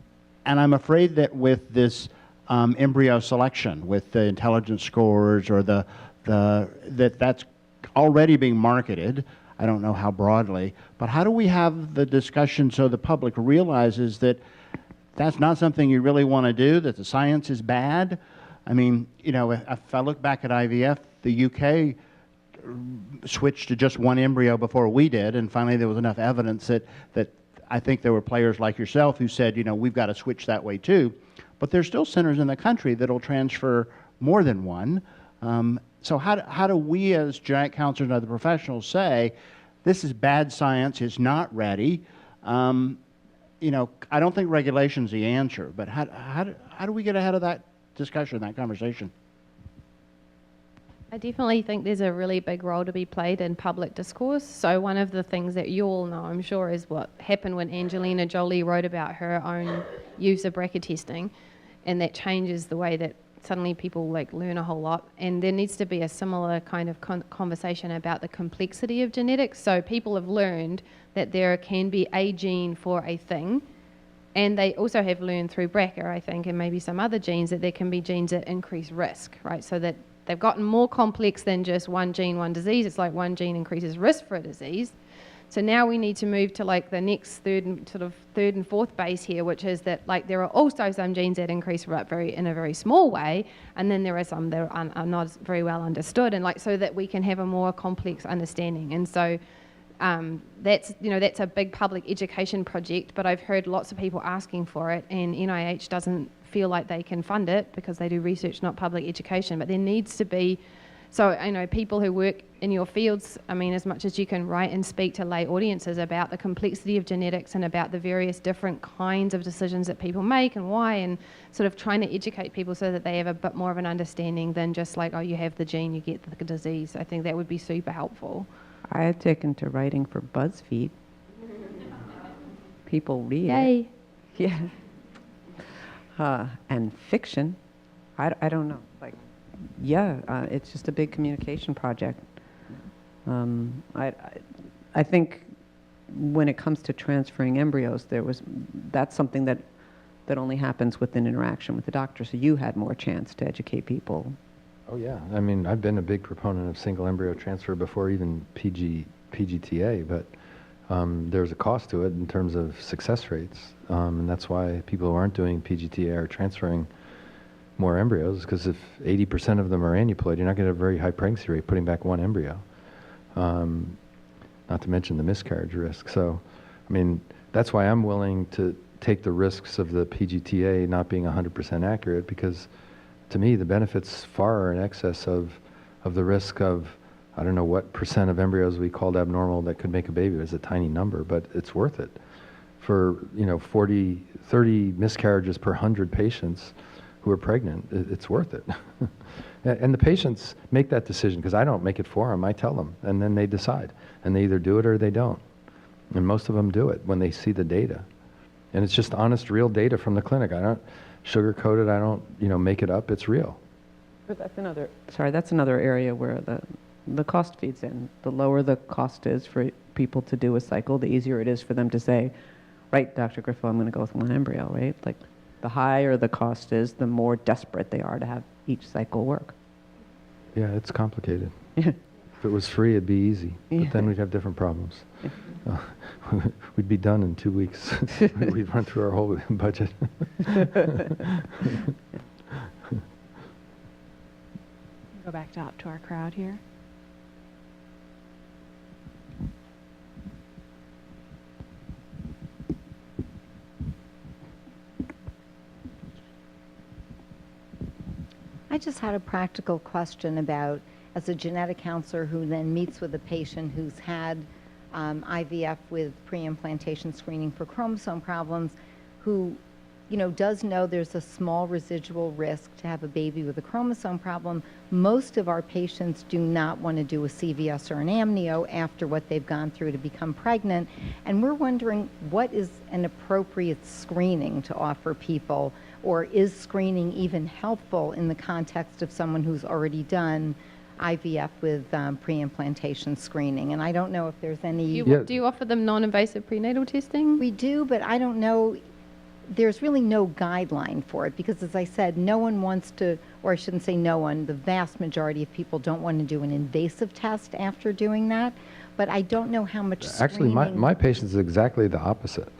I'm afraid that with this embryo selection, with the intelligence scores or that's already being marketed. I don't know how broadly, but how do we have the discussion so the public realizes that that's not something you really want to do, that the science is bad? If I look back at IVF, the UK switched to just one embryo before we did, and finally there was enough evidence that I think there were players like yourself who said, we've got to switch that way too. But there's still centers in the country that'll transfer more than one. So how do we as genetic counselors and other professionals say, this is bad science, it's not ready? I don't think regulation's the answer, but how do we get ahead of that discussion, that conversation? I definitely think there's a really big role to be played in public discourse. So one of the things that you all know, I'm sure, is what happened when Angelina Jolie wrote about her own use of BRCA testing, and that changes the way that suddenly people learn a whole lot. And there needs to be a similar kind of conversation about the complexity of genetics. So people have learned that there can be a gene for a thing, and they also have learned through BRCA, I think, and maybe some other genes, that there can be genes that increase risk, right? So that they've gotten more complex than just one gene, one disease. It's like one gene increases risk for a disease. So now we need to move to the next third and fourth base here, which is that there are also some genes that increase in a very small way, and then there are some that are not very well understood, and so that we can have a more complex understanding. And so that's a big public education project, but I've heard lots of people asking for it, and NIH doesn't feel like they can fund it because they do research, not public education. But there needs to be, people who work in your fields, as much as you can write and speak to lay audiences about the complexity of genetics and about the various different kinds of decisions that people make and why, and sort of trying to educate people so that they have a bit more of an understanding than just oh, you have the gene, you get the disease. I think that would be super helpful. I had taken to writing for BuzzFeed. People read Yay. it. Yeah. And fiction, I don't know. It's just a big communication project. I think when it comes to transferring embryos, that's something that only happens with an interaction with the doctor. So you had more chance to educate people. Oh yeah, I've been a big proponent of single embryo transfer before even PGTA, but there's a cost to it in terms of success rates, and that's why people who aren't doing PGTA are transferring more embryos, because if 80% of them are aneuploid, you're not going to have a very high pregnancy rate putting back one embryo, not to mention the miscarriage risk. So, that's why I'm willing to take the risks of the PGTA not being 100% accurate, because to me the benefits far are in excess of the risk of, I don't know what percent of embryos we called abnormal that could make a baby. It's a tiny number, but it's worth it. For 30 miscarriages per 100 patients who are pregnant, it's worth it. And the patients make that decision, because I don't make it for them. I tell them, and then they decide. And they either do it or they don't. And most of them do it when they see the data. And it's just honest, real data from the clinic. I don't sugarcoat it. I don't, make it up. It's real. But that's another area where the cost feeds in. The lower the cost is for people to do a cycle, the easier it is for them to say, right, Dr. Griffo, I'm going to go with one embryo, right? The higher the cost is, the more desperate they are to have each cycle work. Yeah, it's complicated. If it was free, it'd be easy, but then we'd have different problems. We'd be done in 2 weeks. We'd run through our whole budget. Go back up to our crowd here. I just had a practical question about, as a genetic counselor who then meets with a patient who's had IVF with pre-implantation screening for chromosome problems, who does know there's a small residual risk to have a baby with a chromosome problem. Most of our patients do not want to do a CVS or an amnio after what they've gone through to become pregnant. And we're wondering, what is an appropriate screening to offer people? Or is screening even helpful in the context of someone who's already done IVF with pre-implantation screening? And I don't know if there's any... Do you offer them non-invasive prenatal testing? We do, but I don't know. There's really no guideline for it because, as I said, no one wants to, or I shouldn't say no one, the vast majority of people don't want to do an invasive test after doing that. But I don't know how much Actually, my patients is exactly the opposite.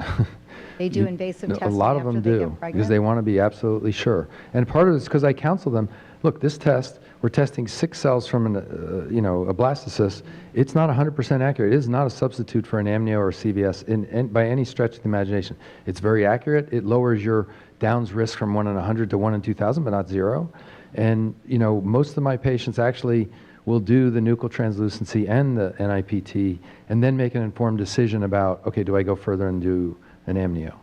They do invasive testing. A lot of them do because they want to be absolutely sure. And part of it is because I counsel them, look, this test, we're testing 6 cells from a blastocyst. It's not 100% accurate. It is not a substitute for an amnio or CVS by any stretch of the imagination. It's very accurate. It lowers your Downs risk from 1 in 100 to 1 in 2,000, but not 0. And most of my patients actually will do the nuchal translucency and the NIPT and then make an informed decision about, okay, do I go further and do an amnio?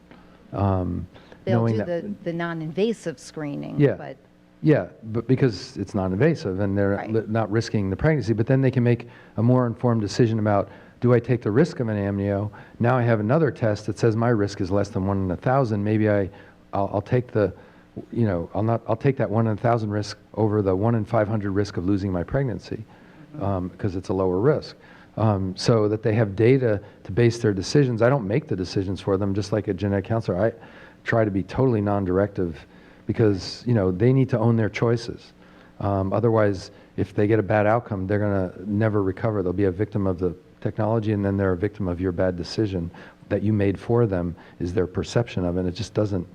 They'll do the non-invasive screening. Yeah. Yeah, but because it's non-invasive and they're not risking the pregnancy, but then they can make a more informed decision about, do I take the risk of an amnio? Now I have another test that says my risk is less than 1 in 1,000. Maybe I'll take the, I'll take that 1 in 1,000 risk over the 1 in 500 risk of losing my pregnancy because it's a lower risk. So that they have data to base their decisions. I don't make the decisions for them, just like a genetic counselor. I try to be totally non-directive because they need to own their choices. Otherwise, if they get a bad outcome, they're going to never recover. They'll be a victim of the technology, and then they're a victim of your bad decision that you made for them is their perception of it. It just doesn't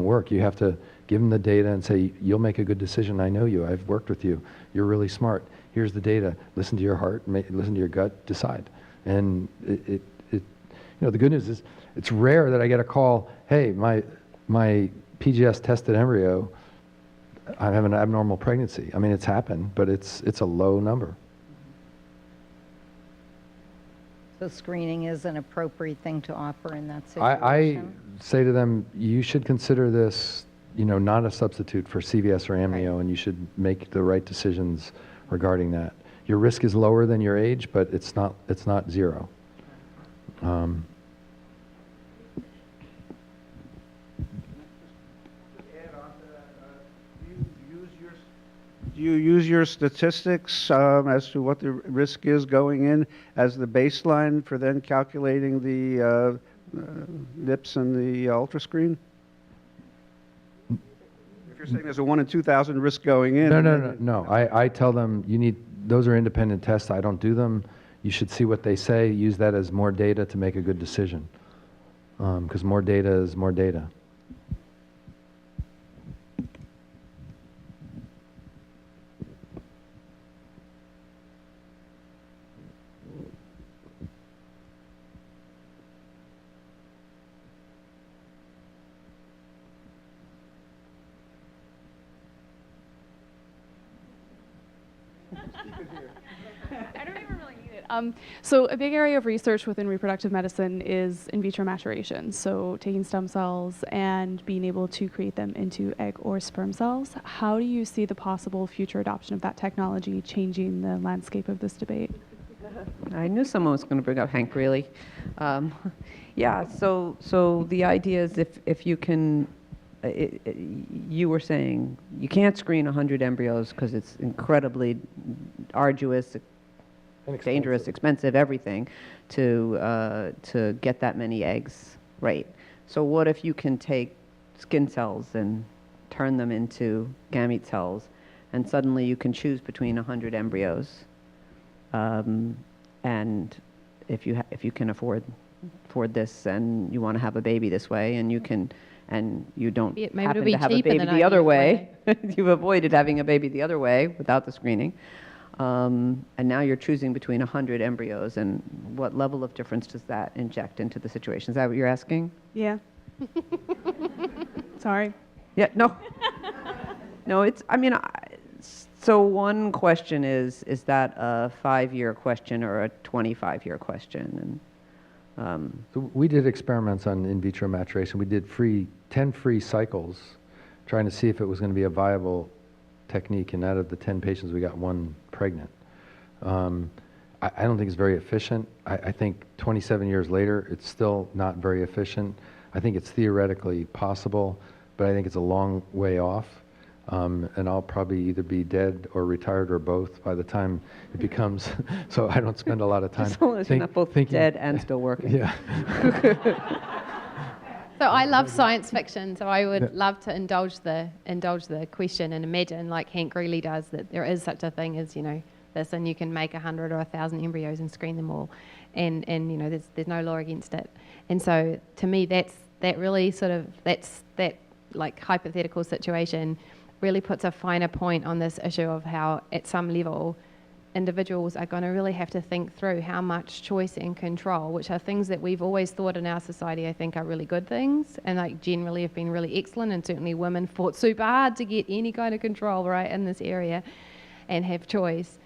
work. You have to give them the data and say, you'll make a good decision. I know you. I've worked with you. You're really smart. Here's the data. Listen to your heart. Listen to your gut. Decide. And the good news is it's rare that I get a call, hey, my PGS tested embryo, I have an abnormal pregnancy. I mean, it's happened, but it's a low number. So screening is an appropriate thing to offer in that situation? I say to them, you should consider this, not a substitute for CVS or amnio, and you should make the right decisions regarding that. Your risk is lower than your age, but it's not 0. Do you use your statistics as to what the risk is going in as the baseline for then calculating the NIPS and the ultrascreen? If you're saying there's a 1 in 2,000 risk going in. No. I tell them those are independent tests. I don't do them. You should see what they say. Use that as more data to make a good decision. Because more data is more data. I don't even really need it. So a big area of research within reproductive medicine is in vitro maturation. So taking stem cells and being able to create them into egg or sperm cells. How do you see the possible future adoption of that technology changing the landscape of this debate? I knew someone was going to bring up Hank Greeley. Yeah, so the idea is if you can, you were saying you can't screen 100 embryos because it's incredibly arduous, dangerous, expensive, everything to get that many eggs, right? So what if you can take skin cells and turn them into gamete cells, and suddenly you can choose between 100 embryos, and if you can afford this and you want to have a baby this way, and you can, and you don't happen to have a baby the other way, you've avoided having a baby the other way without the screening. And now you're choosing between 100 embryos, and what level of difference does that inject into the situation? Is that what you're asking? Yeah. Sorry. Yeah, no. No, it's, I mean, so one question is that a 5-year question or a 25-year question? So we did experiments on in vitro maturation. We did 10 free cycles trying to see if it was going to be a viable technique, and out of the 10 patients, we got 1 pregnant. I don't think it's very efficient. I think 27 years later, it's still not very efficient. I think it's theoretically possible, but I think it's a long way off. And I'll probably either be dead or retired or both by the time it becomes, so I don't spend a lot of time As long as you're not both thinking, dead and still working. Yeah. So I love science fiction, so I would love to indulge the question and imagine, like Hank Greeley does, that there is such a thing as, this, and you can make 100 or 1,000 embryos and screen them all, and there's no law against it. And so to me, that like hypothetical situation really puts a finer point on this issue of how, at some level, individuals are going to really have to think through how much choice and control, which are things that we've always thought in our society, I think, are really good things, and like generally have been really excellent, and certainly women fought super hard to get any kind of control, right, in this area and have choice.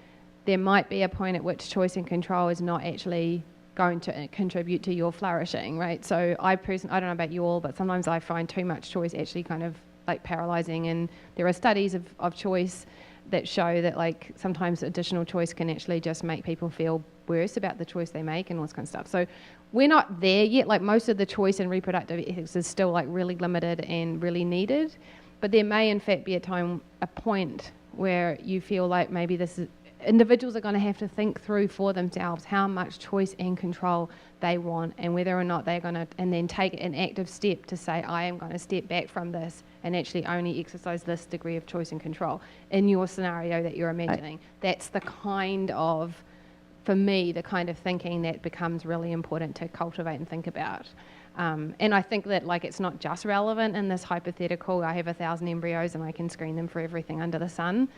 There might be a point at which choice and control is not actually going to contribute to your flourishing, right? So I don't know about you all, but sometimes I find too much choice actually kind of like paralyzing, and there are studies of choice that show that like sometimes additional choice can actually just make people feel worse about the choice they make and all this kind of stuff. So we're not there yet. Like most of the choice in reproductive ethics is still like really limited and really needed, but there may in fact be a point where you feel like maybe individuals are going to have to think through for themselves how much choice and control they want, and whether or not they're going to, and then take an active step to say, I am going to step back from this and actually only exercise this degree of choice and control in your scenario that you're imagining. That's the kind of, for me, the kind of thinking that becomes really important to cultivate and think about. And I think that like it's not just relevant in this hypothetical, I have 1,000 embryos and I can screen them for everything under the sun.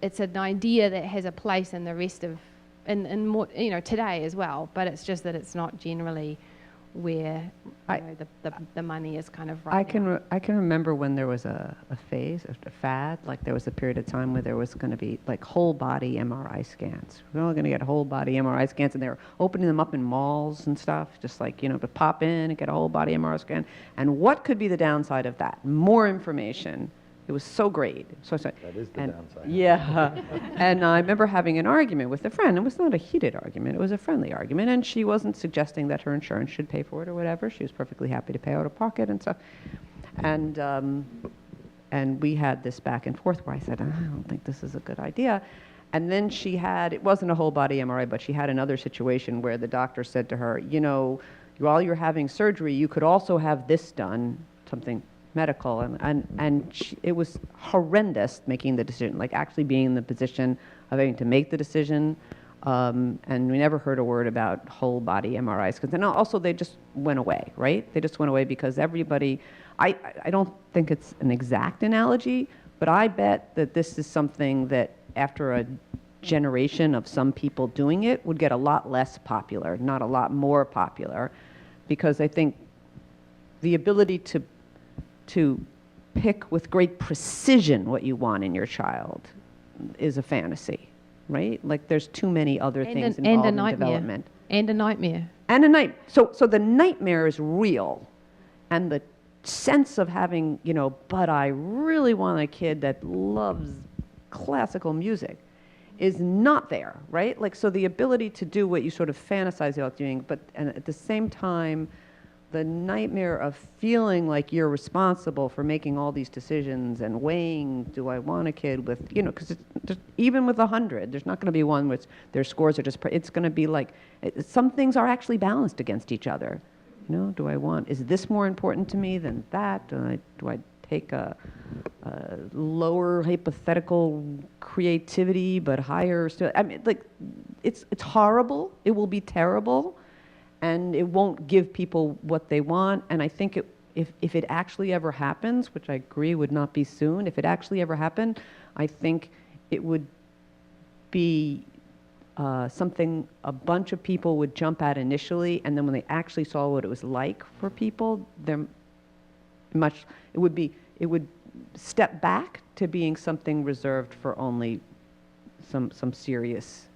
It's an idea that has a place in the rest of, in more, today as well, but it's just that it's not generally where the money is kind of right now. I can remember when there was a phase, a fad, like there was a period of time where there was going to be like whole body MRI scans. We're all going to get whole body MRI scans, and they were opening them up in malls and stuff, just like, to pop in and get a whole body MRI scan. And what could be the downside of that? More information. It was so great. That is the downside. Yeah. And I remember having an argument with a friend. It was not a heated argument. It was a friendly argument. And she wasn't suggesting that her insurance should pay for it or whatever. She was perfectly happy to pay out of pocket and stuff. And we had this back and forth where I said, I don't think this is a good idea. And then it wasn't a whole body MRI, but she had another situation where the doctor said to her, while you're having surgery, you could also have this done, something medical, and it was horrendous making the decision, like actually being in the position of having to make the decision, and we never heard a word about whole body MRIs, because then also they just went away, right? They just went away because everybody, I don't think it's an exact analogy, but I bet that this is something that after a generation of some people doing it would get a lot less popular, not a lot more popular, because I think the ability to pick with great precision what you want in your child is a fantasy, right? Like there's too many other things involved in development. And a nightmare. So the nightmare is real, and the sense of having, but I really want a kid that loves classical music is not there, right? Like, so the ability to do what you sort of fantasize about doing, and at the same time, the nightmare of feeling like you're responsible for making all these decisions and weighing, do I want a kid with, because even with 100, there's not going to be one which their scores are just, it's going to be like, some things are actually balanced against each other. Is this more important to me than that? Do I take a lower hypothetical creativity but higher, it's horrible, it will be terrible. And it won't give people what they want. And I think if it actually ever happens, which I agree would not be soon, if it actually ever happened, I think it would be something a bunch of people would jump at initially, and then when they actually saw what it was like for people, it would step back to being something reserved for only some serious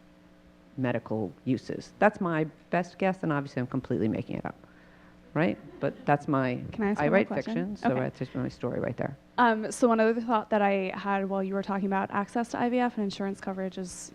medical uses. That's my best guess, and obviously I'm completely making it up, right? But that's my, Can I ask I one more write question? fiction, so Okay. that's just my story right there. So one other thought that I had while you were talking about access to IVF and insurance coverage is,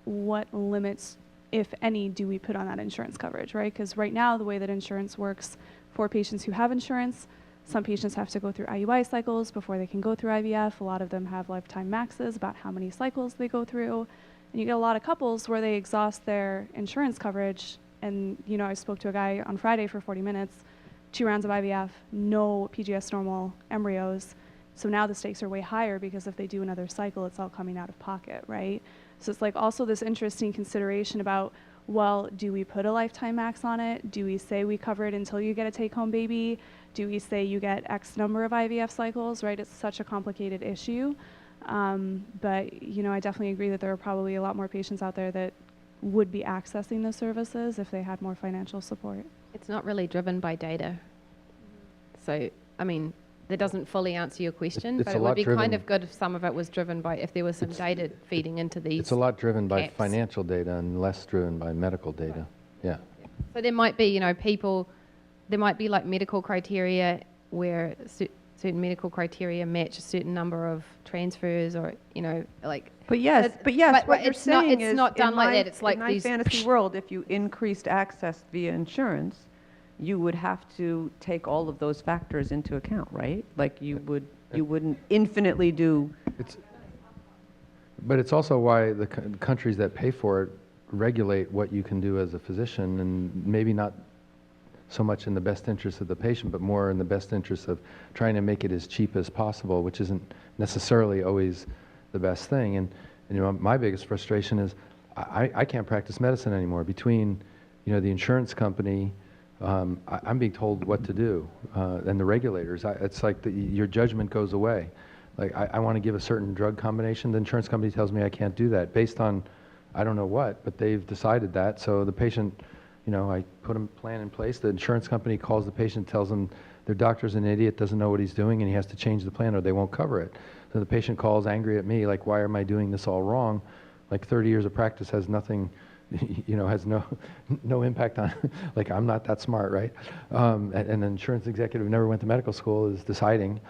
what limits, if any, do we put on that insurance coverage, right? Because right now, the way that insurance works for patients who have insurance, some patients have to go through IUI cycles before they can go through IVF. A lot of them have lifetime maxes about how many cycles they go through. And you get a lot of couples where they exhaust their insurance coverage. And, I spoke to a guy on Friday for 40 minutes, 2 rounds of IVF, no PGS normal embryos. So now the stakes are way higher because if they do another cycle, it's all coming out of pocket, right? So it's like also this interesting consideration about, well, do we put a lifetime max on it? Do we say we cover it until you get a take-home baby? Do we say you get X number of IVF cycles, right? It's such a complicated issue. But, I definitely agree that there are probably a lot more patients out there that would be accessing the services if they had more financial support. It's not really driven by data. So, that doesn't fully answer your question, It's but a it lot would be driven- kind of good if some of it was driven by, if there was some data feeding into these. It's a lot driven by caps. financial data and less driven by medical data. Yeah. So there might be, there might be like medical criteria where certain medical criteria match a certain number of transfers, or, like. But yes, but what you're it's not- saying it's is, not done in like my, that. It's like in my these- fantasy world, if you increased access via insurance, you would have to take all of those factors into account, right? Like you wouldn't infinitely do. But it's also why the countries that pay for it regulate what you can do as a physician, and maybe not so much in the best interest of the patient, but more in the best interest of trying to make it as cheap as possible, which isn't necessarily always the best thing. And my biggest frustration is I can't practice medicine anymore. Between the insurance company, I'm being told what to do, and the regulators. It's like your judgment goes away. Like I want to give a certain drug combination, the insurance company tells me I can't do that based on I don't know what, but they've decided that. So the patient, I put a plan in place. The insurance company calls the patient, tells them their doctor's an idiot, doesn't know what he's doing, and he has to change the plan or they won't cover it. So the patient calls angry at me, like, why am I doing this all wrong? Like 30 years of practice has nothing, has no impact on, like, I'm not that smart, right? And an insurance executive who never went to medical school is deciding,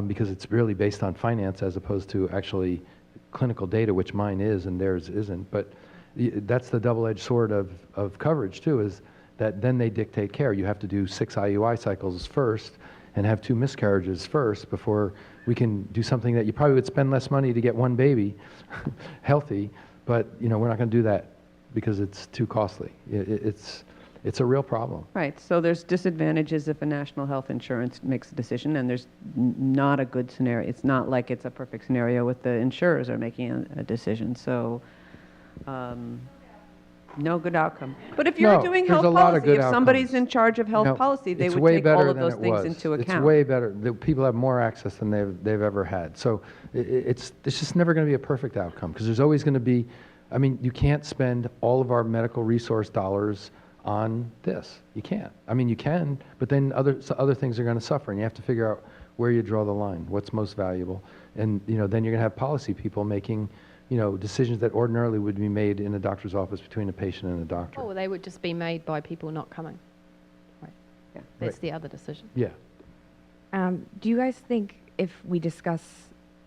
because it's really based on finance as opposed to actually clinical data, which mine is and theirs isn't. But that's the double-edged sword of coverage too, is that then they dictate care. You have to do 6 IUI cycles first and have 2 miscarriages first before we can do something that you probably would spend less money to get 1 baby healthy, but we're not going to do that because it's too costly. It's a real problem. Right, so there's disadvantages if a national health insurance makes a decision, and there's not a good scenario. It's not like it's a perfect scenario with the insurers are making a decision, so no good outcome. But if you're No, doing there's health a lot of policy, good if somebody's outcomes. in charge of health policy, they It's would way take all better of than those it things was. into account. It's way better. The people have more access than they've ever had. So it's just never going to be a perfect outcome, because there's always going to be, you can't spend all of our medical resource dollars on this. You can't. You can, but then other things are going to suffer, and you have to figure out where you draw the line, what's most valuable. And then you're going to have policy people making decisions that ordinarily would be made in a doctor's office between a patient and a doctor. Oh, well, they would just be made by people not coming. Right. Yeah. That's the other decision. Yeah. Do you guys think if we discuss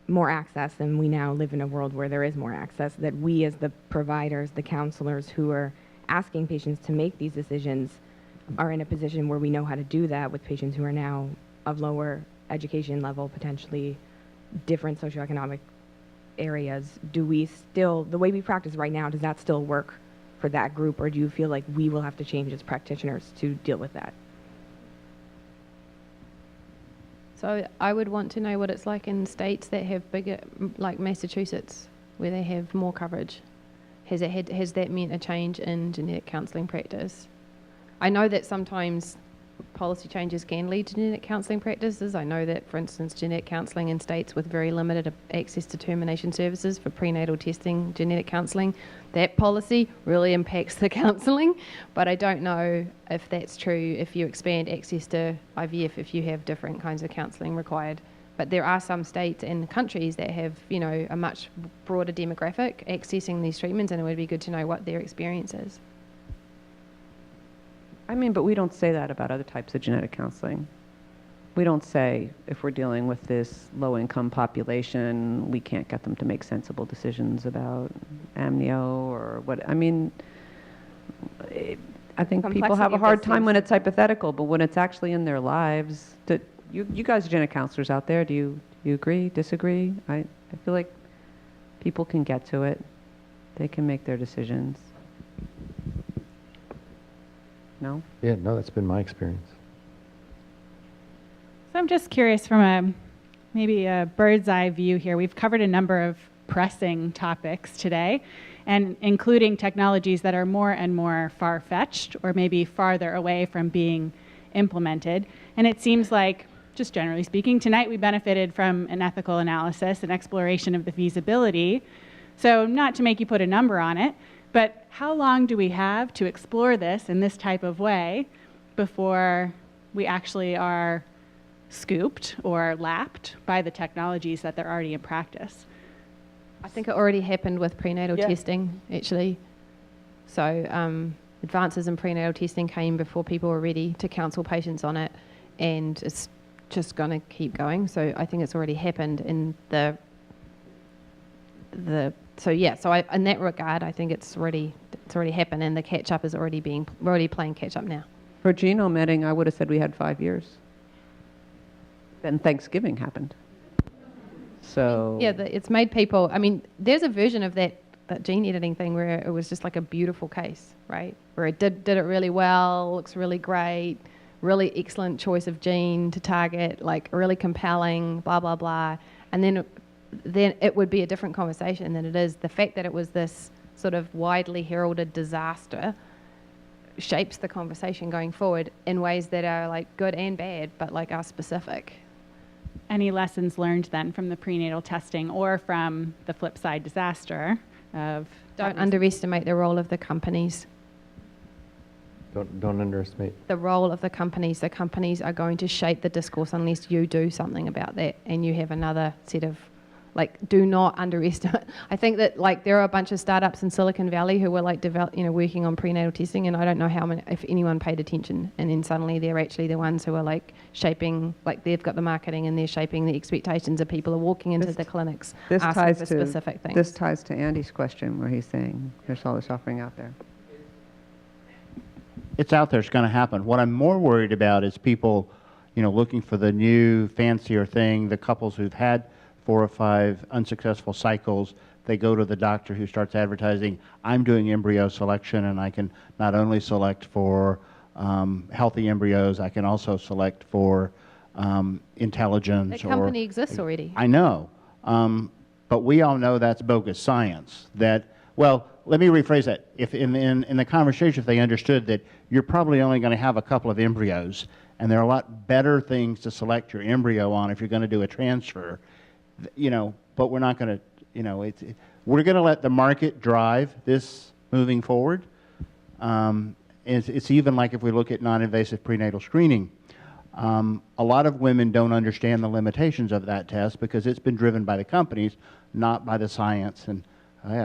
more access, and we now live in a world where there is more access, that we as the providers, the counselors who are asking patients to make these decisions are in a position where we know how to do that with patients who are now of lower education level, potentially different socioeconomic areas? Do we still, the way we practice right now, does that still work for that group, or do you feel like we will have to change as practitioners to deal with that? So I would want to know what it's like in states that have bigger, like Massachusetts, where they have more coverage. Has that meant a change in genetic counselling practice? I know that sometimes policy changes can lead to genetic counselling practices. I know that, for instance, genetic counselling in states with very limited access to termination services for prenatal testing, genetic counselling, that policy really impacts the counselling. But I don't know if that's true if you expand access to IVF, if you have different kinds of counselling required But there are some states and countries that have, you know, a much broader demographic accessing these treatments, and it would be good to know what their experience is. I mean, but we don't say that about other types of genetic counseling. We don't say, if we're dealing with this low-income population, we can't get them to make sensible decisions about amnio or what. I mean, I think people have a hard time when it's hypothetical, but when it's actually in their lives, you guys are genetic counselors out there. Do you agree, disagree? I feel like people can get to it. They can make their decisions. No? Yeah, no, that's been my experience. So I'm just curious from maybe a bird's eye view here. We've covered a number of pressing topics today, and including technologies that are more and more far-fetched or maybe farther away from being implemented. And it seems like, just generally speaking, tonight we benefited from an ethical analysis, an exploration of the feasibility. So not to make you put a number on it, but how long do we have to explore this in this type of way before we actually are scooped or lapped by the technologies that they're already in practice? I think it already happened with prenatal testing, actually. So advances in prenatal testing came before people were ready to counsel patients on it, and it's just going to keep going. So I think it's already happened in so in that regard, I think it's already happened, and the catch-up is we're already playing catch-up now. For genome editing, I would have said we had 5 years. Then Thanksgiving happened. So yeah, it's made people. I mean, there's a version of that gene editing thing where it was just like a beautiful case, right? Where it did it really well, looks really great, really excellent choice of gene to target, like really compelling, blah blah blah, and then it would be a different conversation than it is. The fact that it was this sort of widely heralded disaster shapes the conversation going forward in ways that are like good and bad, but like are specific. Any lessons learned then from the prenatal testing or from the flip side disaster of... Don't underestimate the role of the companies. Don't underestimate. The role of the companies. The companies are going to shape the discourse unless you do something about that and you have another set of... Like, do not underestimate. I think that like there are a bunch of startups in Silicon Valley who were like working on prenatal testing, and I don't know if anyone paid attention. And then suddenly they're actually the ones who are like shaping, like they've got the marketing and they're shaping the expectations of people who are walking into the clinics asking for specific things. This ties to Andy's question where he's saying there's all this offering out there. It's out there. It's going to happen. What I'm more worried about is people, looking for the new fancier thing. The couples who've had 4 or 5 unsuccessful cycles, they go to the doctor who starts advertising, I'm doing embryo selection, and I can not only select for healthy embryos, I can also select for intelligence. That company exists already. I know, but we all know that's bogus science. Well, let me rephrase that. If in the conversation, if they understood that you're probably only going to have a couple of embryos, and there are a lot better things to select your embryo on if you're going to do a transfer, but we're not going to, we're going to let the market drive this moving forward. It's even like if we look at non-invasive prenatal screening. A lot of women don't understand the limitations of that test because it's been driven by the companies, not by the science. And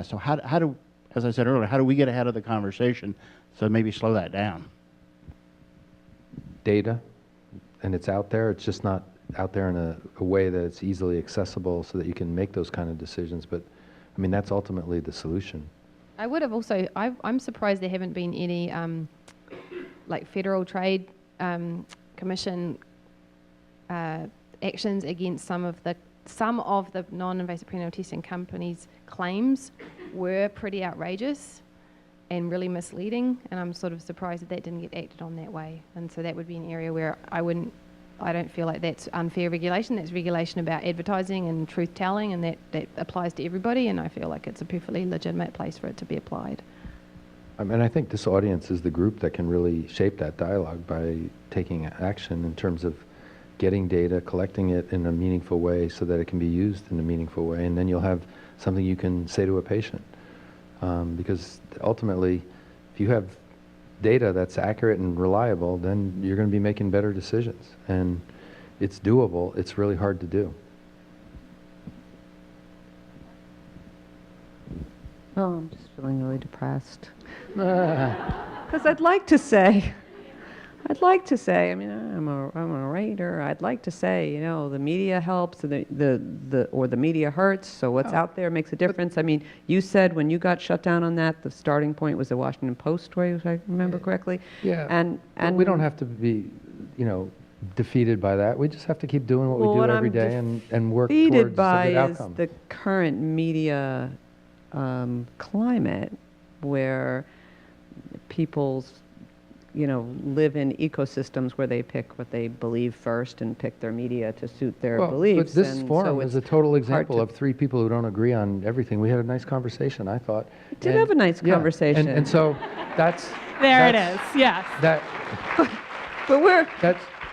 so how do, as I said earlier, how do we get ahead of the conversation so maybe slow that down? Data, and it's out there. It's just not out there in a way that it's easily accessible so that you can make those kind of decisions. But I mean, that's ultimately the solution. I would have also, I'm surprised there haven't been any like Federal Trade Commission actions against some of the non-invasive prenatal testing companies' claims were pretty outrageous and really misleading, and I'm sort of surprised that didn't get acted on that way. And so that would be an area where I don't feel like that's unfair regulation. That's regulation about advertising and truth-telling, and that applies to everybody, and I feel like it's a perfectly legitimate place for it to be applied. I mean, I think this audience is the group that can really shape that dialogue by taking action in terms of getting data, collecting it in a meaningful way so that it can be used in a meaningful way, and then you'll have something you can say to a patient. Because ultimately, if you have data that's accurate and reliable, then you're going to be making better decisions. And it's doable. It's really hard to do. Oh, I'm just feeling really depressed. Because I'd like to say, I mean, I'm a writer. I'd like to say, you know, the media helps, or the media hurts. So what's out there makes a difference. I mean, you said when you got shut down on that, the starting point was the Washington Post story, if I remember correctly. Yeah. And we don't have to be, you know, defeated by that. We just have to keep doing what we do every day and work towards a defeated good by outcome. is the current media climate where people's, you know, live in ecosystems where they pick what they believe first and pick their media to suit their beliefs. But this and forum so is a it's total hard example to- of three people who don't agree on everything. We had a nice conversation, I thought. We did have a nice conversation. And so that's... There it that's- is, yes. But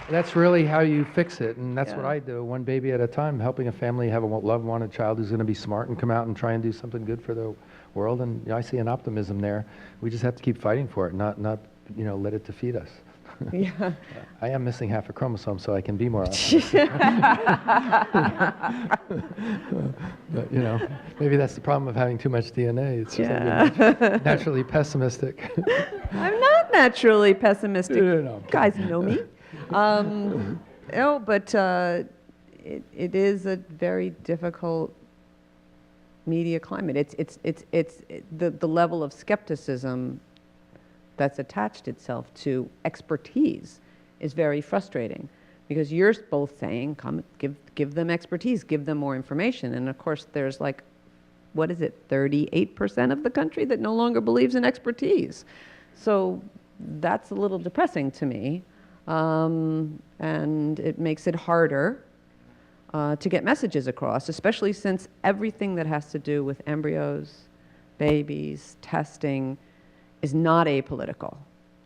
That's really how you fix it, and that's what Yeah. I do, one baby at a time, helping a family have a loved, wanted child who's going to be smart and come out and try and do something good for the world, and you know, I see an optimism there. We just have to keep fighting for it, not you know, let it defeat us. Yeah. I am missing half a chromosome, so I can be more optimistic. But, you know, maybe that's the problem of having too much DNA. It's just like you're naturally pessimistic. I'm not naturally pessimistic. No. You guys know me. No, but it is a very difficult media climate. It's the level of skepticism that's attached itself to expertise is very frustrating, because you're both saying, come give them expertise, give them more information, and of course there's like, what is it, 38% of the country that no longer believes in expertise. So that's a little depressing to me, and it makes it harder to get messages across, especially since everything that has to do with embryos, babies, testing is not apolitical.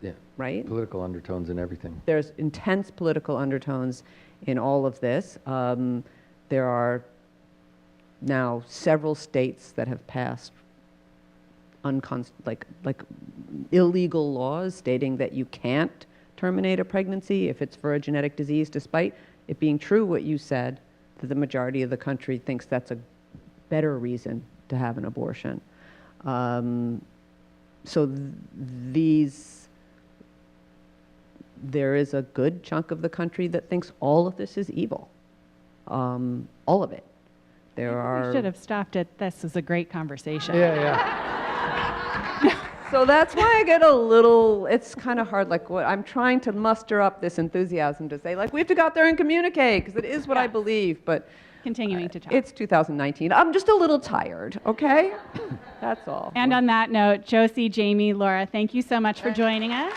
Yeah, right? Political undertones in everything. There's intense political undertones in all of this. There are now several states that have passed like illegal laws stating that you can't terminate a pregnancy if it's for a genetic disease, despite it being true what you said, that the majority of the country thinks that's a better reason to have an abortion. So there is a good chunk of the country that thinks all of this is evil, all of it. There are. We should have stopped at this is a great conversation. Yeah. So that's why I get a little, it's kind of hard, like what I'm trying to muster up this enthusiasm to say, like, we have to go out there and communicate, because it is what I believe, but Continuing to talk. it's 2019. I'm just a little tired, okay? That's all. And on that note, Josie, Jamie, Laura, thank you so much for joining us.